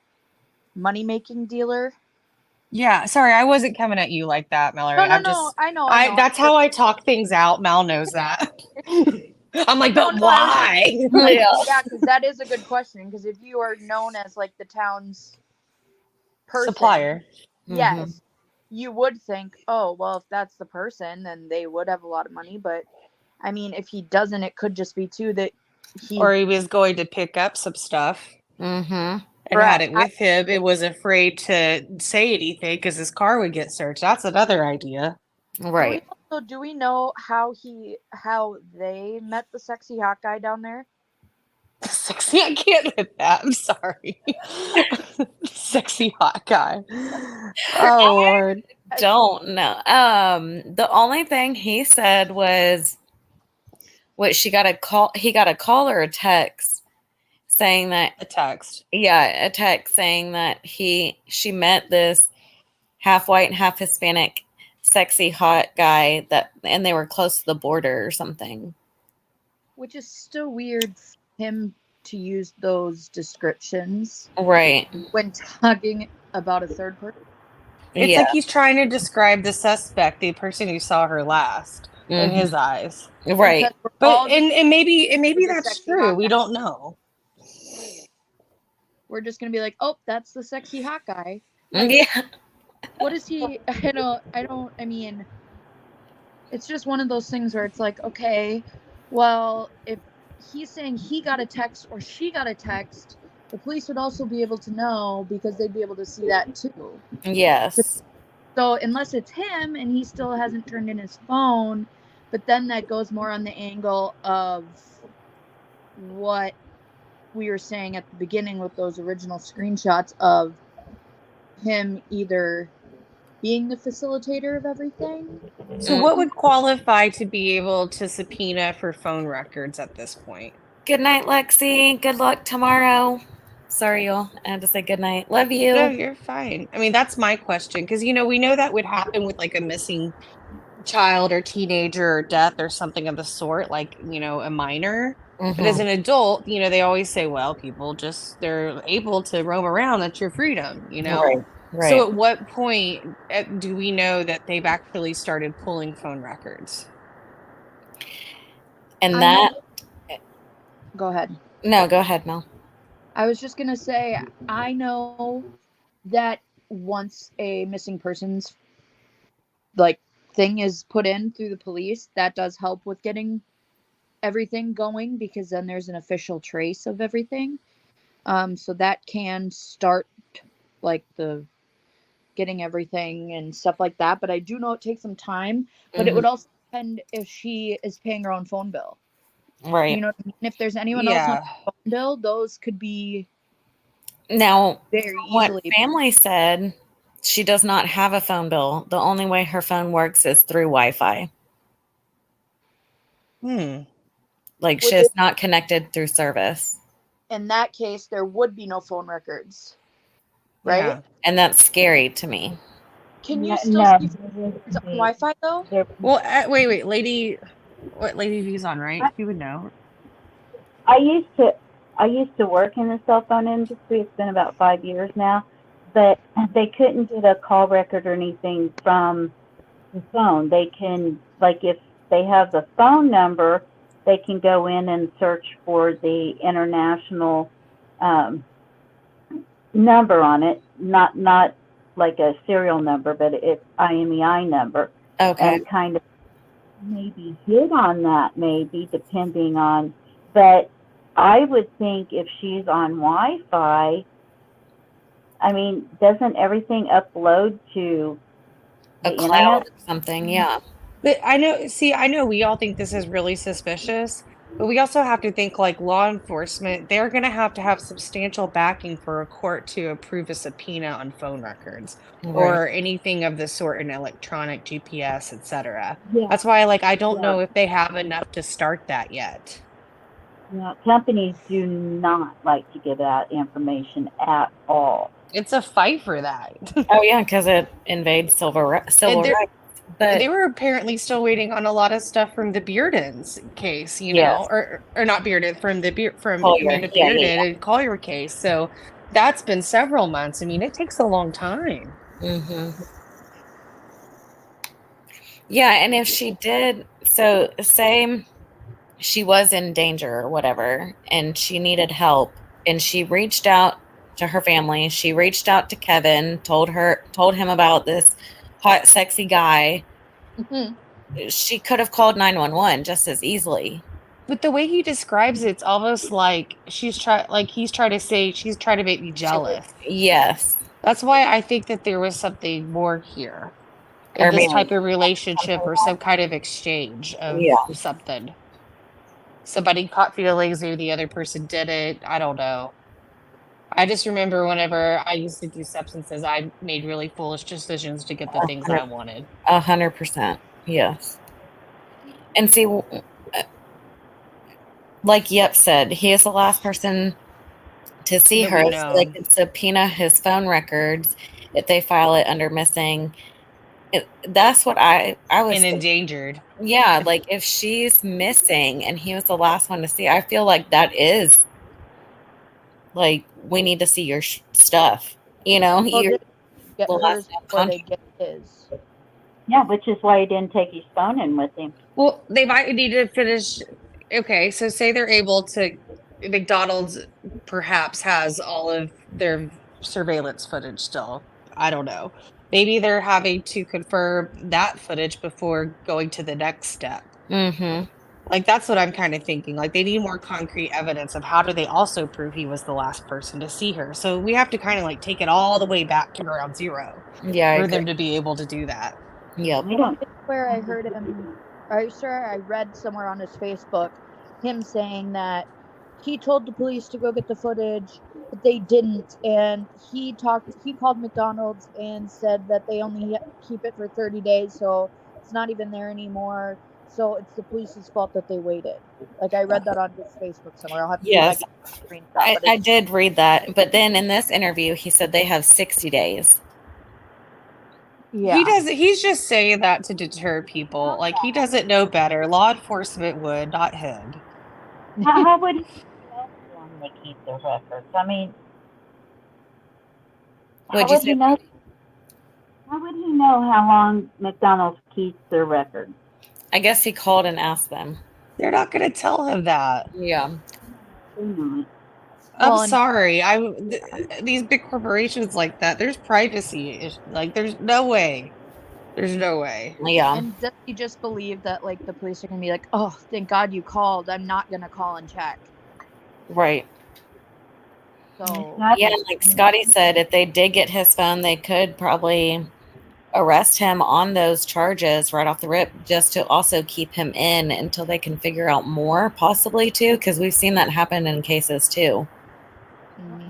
money-making dealer. Yeah, sorry, I wasn't coming at you like that, Mallory. No, I know. That's how I talk things out. Mal knows that. I'm like, but No, I was why? like, Yeah. yeah, because that is a good question. Because if you are known as like the town's person, Supplier. yes, you would think, oh, well, if that's the person, then they would have a lot of money. But I mean, if he doesn't, it could just be too that Or he was going to pick up some stuff Mm-hmm. and had it with him and was afraid to say anything because his car would get searched. That's another idea. Right. Do we know how they met the sexy hot guy down there? Sexy, I can't with that. I'm sorry. Sexy hot guy. Oh Lord. Don't know. The only thing he said was what he got a call or a text saying that A text. Yeah, a text saying that she met this half white and half Hispanic sexy hot guy and they were close to the border or something. Which is still weird for him to use those descriptions. Right. When talking about a third person. It's like he's trying to describe the suspect, the person who saw her last, in his eyes. Right. But and maybe that's true. We don't know. We're just gonna be like, oh, that's the sexy hot guy. Yeah. What is he? I mean, it's just one of those things where it's like, okay, well, if he's saying he got a text or she got a text, the police would also be able to know because they'd be able to see that too. Yes. So unless it's him and he still hasn't turned in his phone, but then that goes more on the angle of what we were saying at the beginning with those original screenshots of him either being the facilitator of everything. So what would qualify to be able to subpoena for phone records at this point? Good night, Lexi. Good luck tomorrow. Sorry, y'all. I had to say good night. Love you. No, you're fine. I mean, that's my question. Because, we know that would happen with like a missing child or teenager or death or something of the sort, like, a minor. But as an adult, they always say, well, people they're able to roam around. That's your freedom, Right. So at what point do we know that they've actually started pulling phone records? And Go ahead. No, go ahead, Mel. I was just going to say, I know that once a missing persons thing is put in through the police, that does help with getting everything going because then there's an official trace of everything. So that can start the getting everything and stuff like that. But I do know it takes some time, but it would also depend if she is paying her own phone bill. Right. You know what I mean? If there's anyone else on the phone bill, those could be now very what easily. Family said she does not have a phone bill. The only way her phone works is through Wi-Fi. Like she's not connected through service. In that case, there would be no phone records. Right? Yeah. And that's scary to me. Can you still see Wi-Fi though? Well, wait, Lady V's on, right? You would know. I used to work in the cell phone industry. It's been about 5 years now, but they couldn't get a call record or anything from the phone. They can, if they have the phone number, they can go in and search for the international number on it, not like a serial number, but it's IMEI number, Okay. and kind of maybe hit on that, maybe depending on. But I would think if she's on Wi-Fi, I mean, doesn't everything upload to A the cloud internet? or something, yeah. But I know we all think this is really suspicious, but we also have to think like law enforcement, they're going to have substantial backing for a court to approve a subpoena on phone records Right. or anything of the sort in electronic GPS, etc. Yeah, That's why like I don't yeah, know if they have enough to start that yet. yeah. Companies do not like to give out information at all. It's a fight for that. Oh yeah, because it invades civil And rights. But they were apparently still waiting on a lot of stuff from the Bearden's case, you yes, know, or not Bearden, from Collier. Amanda Yeah, Bearden yeah, and Collier case. So that's been several months. I mean, it takes a long time. yeah. Mm-hmm. Yeah, and if she did, so say she was in danger or whatever, and she needed help, and she reached out to her family. She reached out to Kevin, told him about this hot, sexy guy. Mm-hmm. She could have called 911 just as easily. But the way he describes it, it's almost like he's trying to say she's trying to make me jealous. Yes. That's why I think that there was something more here in Or this maybe, type of relationship or some kind of exchange of yeah. something. Somebody caught feelings, maybe the other person did it. I don't know. I just remember whenever I used to do substances, I made really foolish decisions to get the things I wanted. 100%. Yes. And see, like Yep said, he is the last person to see That her, we so know. they can subpoena his phone records if they file it under missing. That's what I was And endangered. Yeah, like if she's missing and he was the last one to see, I feel like that is like we need to see your stuff. You know, Well, you're they get the hers last before they contact. get his. Yeah, which is why he didn't take his phone in with him. Well, they might need to finish. Okay, so say they're able to. McDonald's perhaps has all of their surveillance footage still. I don't know. Maybe they're having to confirm that footage before going to the next step. Mm-hmm. Like that's what I'm kind of thinking. Like they need more concrete evidence of how do they also prove he was the last person to see her. So we have to kind of like take it all the way back to ground zero Yeah, for them to be able to do that. Yep. I don't. Where I heard him, are you sure? I read somewhere on his Facebook him saying that he told the police to go get the footage, but they didn't. And he called McDonald's and said that they only keep it for 30 days, so it's not even there anymore. So it's the police's fault that they waited. Like I read that on his Facebook somewhere. I'll have to Yes. see if I can screenshot. But I did read that, but then in this interview, he said they have 60 days. yeah. He's just saying that to deter people. Like he doesn't know better. Law enforcement would, not him. How would he know how long they keep their records? I mean, What'd how you would he say? know? How would he know how long McDonald's keeps their records? I guess he called and asked them. They're not going to tell him that. Yeah. They're not. I'm Well, and- sorry. These big corporations like that. There's privacy. Like there's no way. There's no way. Yeah. And does he just believe that like the police are gonna be like, oh, thank God you called. I'm not gonna call and check. Right. So Yeah, like Scotty said, if they did get his phone, they could probably arrest him on those charges right off the rip, just to also keep him in until they can figure out more, possibly too, because we've seen that happen in cases too.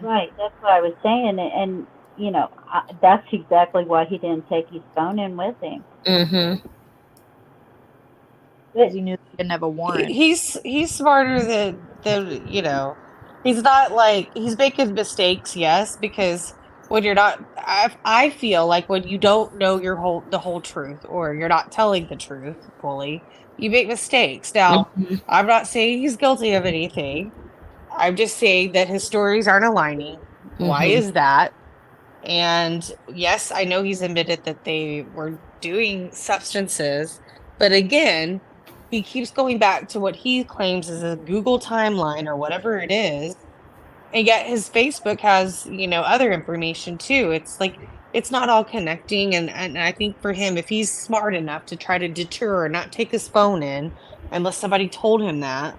Right, that's what I was saying, and you know, that's exactly why he didn't take his phone in with him. Mm-hmm. because he knew he didn't have a warrant. He's smarter than you know. He's not like he's making mistakes, yes, because when you're not, I feel like when you don't know the whole truth, or you're not telling the truth fully, you make mistakes. Now, I'm not saying he's guilty of anything. I'm just saying that his stories aren't aligning. Why is that? And yes, I know he's admitted that they were doing substances, but again, he keeps going back to what he claims is a Google timeline or whatever it is. And yet his Facebook has, you know, other information too. It's like it's not all connecting. And I think for him, if he's smart enough to try to deter or not take his phone in unless somebody told him that,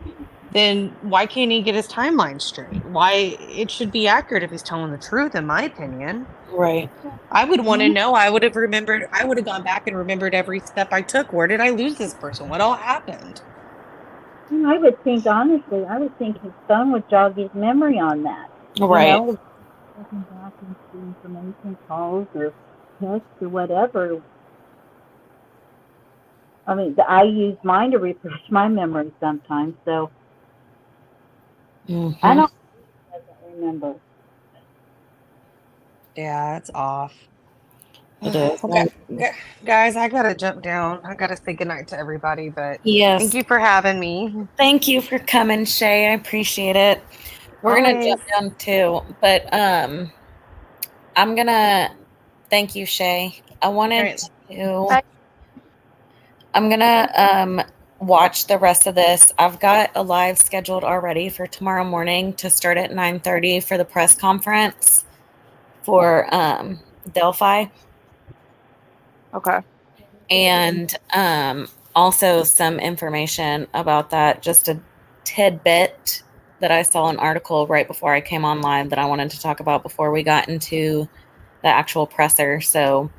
then why can't he get his timeline straight? Why it should be accurate if he's telling the truth, in my opinion. Right. I would want to know. I would have gone back and remembered every step I took. Where did I lose this person? What all happened? I would think, honestly, his phone would jog his memory on that. Right. You know, looking back into information, calls or texts or whatever. I mean, I use mine to refresh my memory sometimes, so Mhm. I don't remember. Yeah, it's off. It is. Okay, guys, I gotta jump down. I gotta say goodnight to everybody, but Yes. thank you for having me. Thank you for coming, Shay. I appreciate it. We're gonna Always. jump down too, but I'm gonna thank you, Shay. I wanted Right. to. Bye. I'm gonna watch the rest of this. I've got a live scheduled already for tomorrow morning to start at 9:30 for the press conference for Delphi. Okay. And also some information about that, just a tidbit that I saw an article right before I came on live that I wanted to talk about before we got into the actual presser. So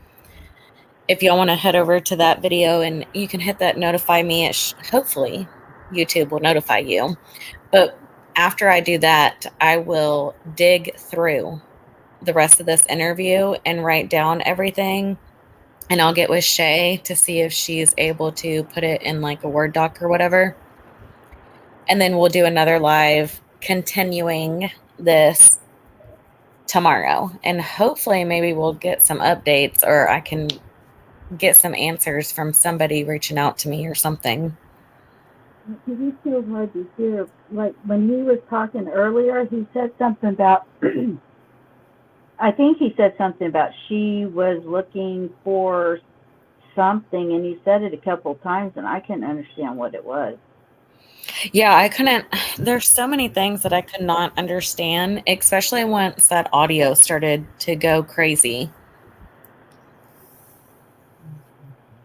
if y'all want to head over to that video and you can hit that notify me, hopefully YouTube will notify you. But after I do that, I will dig through the rest of this interview and write down everything. And I'll get with Shay to see if she's able to put it in like a Word doc or whatever. And then we'll do another live continuing this tomorrow. And hopefully maybe we'll get some updates or I can get some answers from somebody reaching out to me or something. He's so hard to hear. Like when he was talking earlier, he said something about, I think he said something about she was looking for something, and he said it a couple of times, and I couldn't understand what it was. Yeah, I couldn't. There's so many things that I could not understand, especially once that audio started to go crazy.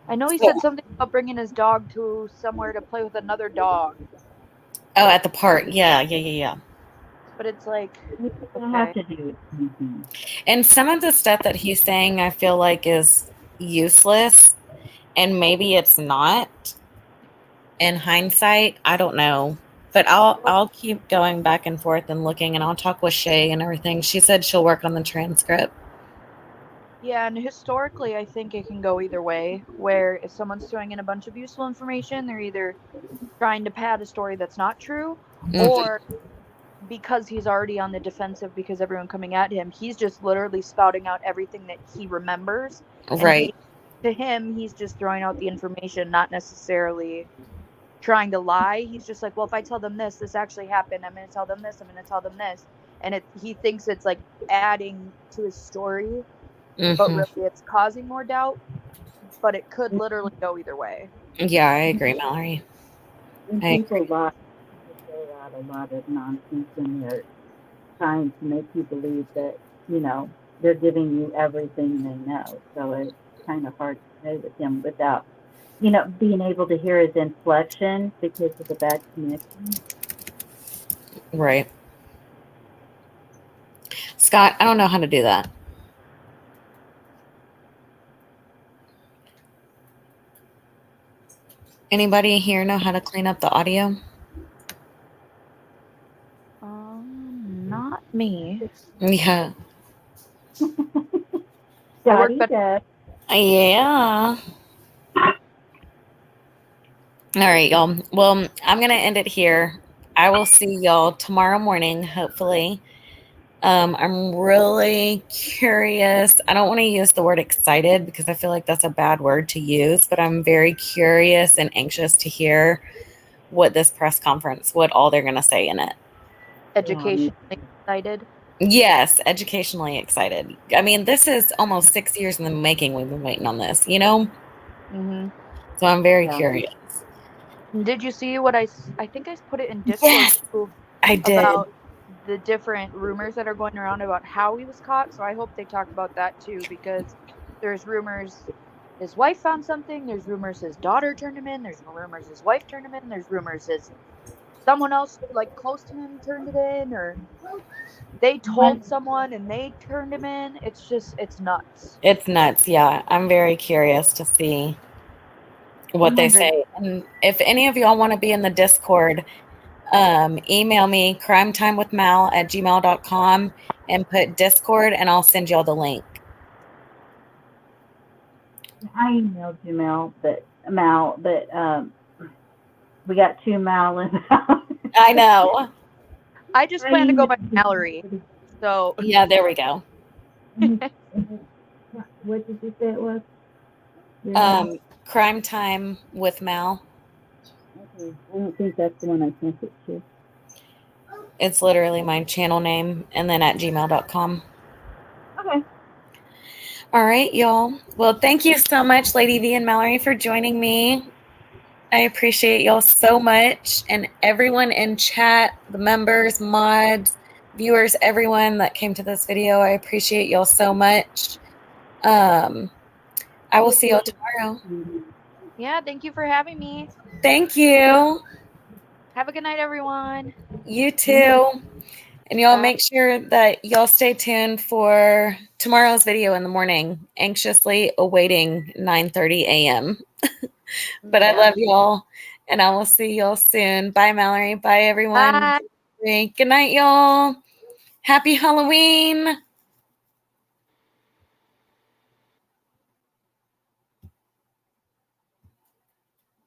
I know he said something about bringing his dog to somewhere to play with another dog. Oh, at the park. Yeah. But it's like, I have to do it. Mm-hmm. And some of the stuff that he's saying, I feel like is useless, and maybe it's not. In hindsight, I don't know, but I'll keep going back and forth and looking, and I'll talk with Shay and everything. She said she'll work on the transcript. yeah, and historically, I think it can go either way. Where if someone's throwing in a bunch of useful information, they're either trying to pad a story that's not true, or because he's already on the defensive because everyone coming at him, he's just literally spouting out everything that he remembers. Right. To him, he's just throwing out the information, not necessarily trying to lie. He's just like, well, if I tell them this actually happened. I'm going to tell them this. I'm going to tell them this. And he thinks it's like adding to his story, but really it's causing more doubt. But it could literally go either way. Yeah, I agree, Mallory. People lie. They throw out a lot of nonsense in there, trying to make you believe that, they're giving you everything they know. So it's kind of hard to say with him without, being able to hear his inflection because of the bad connection. Right. Scott, I don't know how to do that. Anybody here know how to clean up the audio? Not me. Yeah. Scotty does. Yeah. All right, y'all. Well, I'm going to end it here. I will see y'all tomorrow morning, hopefully. I'm really curious. I don't want to use the word excited because I feel like that's a bad word to use, but I'm very curious and anxious to hear what this press conference, what all they're going to say in it. Educationally excited? Yes, educationally excited. I mean, this is almost 6 years in the making. We've been waiting on this, Mm-hmm. So I'm very curious. Did you see what I think I put it in Discord? Yes, too, I did. about the different rumors that are going around about how he was caught. So I hope they talk about that too, because there's rumors his wife found something, there's rumors his daughter turned him in, there's rumors his wife turned him in, there's rumors his someone else like close to him turned it in, or they told someone and they turned him in. It's just, it's nuts. It's nuts. Yeah. I'm very curious to see what they say. And if any of y'all want to be in the Discord, email me crimetimewithmal@gmail.com and put Discord, and I'll send y'all the link. I emailed you, Mal, but we got two Mal in the house. I know. I just plan to go by Mallori. So Yeah, there we go. What did you say it was? Crime Time with Mal. Okay. I don't think that's the one I sent it to. It's literally my channel name, and then @gmail.com. Okay. All right, y'all. Well, thank you so much, Lady V and Mallory, for joining me. I appreciate y'all so much, and everyone in chat, the members, mods, viewers, everyone that came to this video. I appreciate y'all so much. I will see y'all tomorrow. yeah, thank you for having me. Thank you. Have a good night, everyone. You too. And y'all Bye. make sure that y'all stay tuned for tomorrow's video in the morning. Anxiously awaiting 9:30 a.m. But I love y'all, and I will see y'all soon. Bye, Mallory. Bye, everyone. Bye. Good night, y'all. Happy Halloween.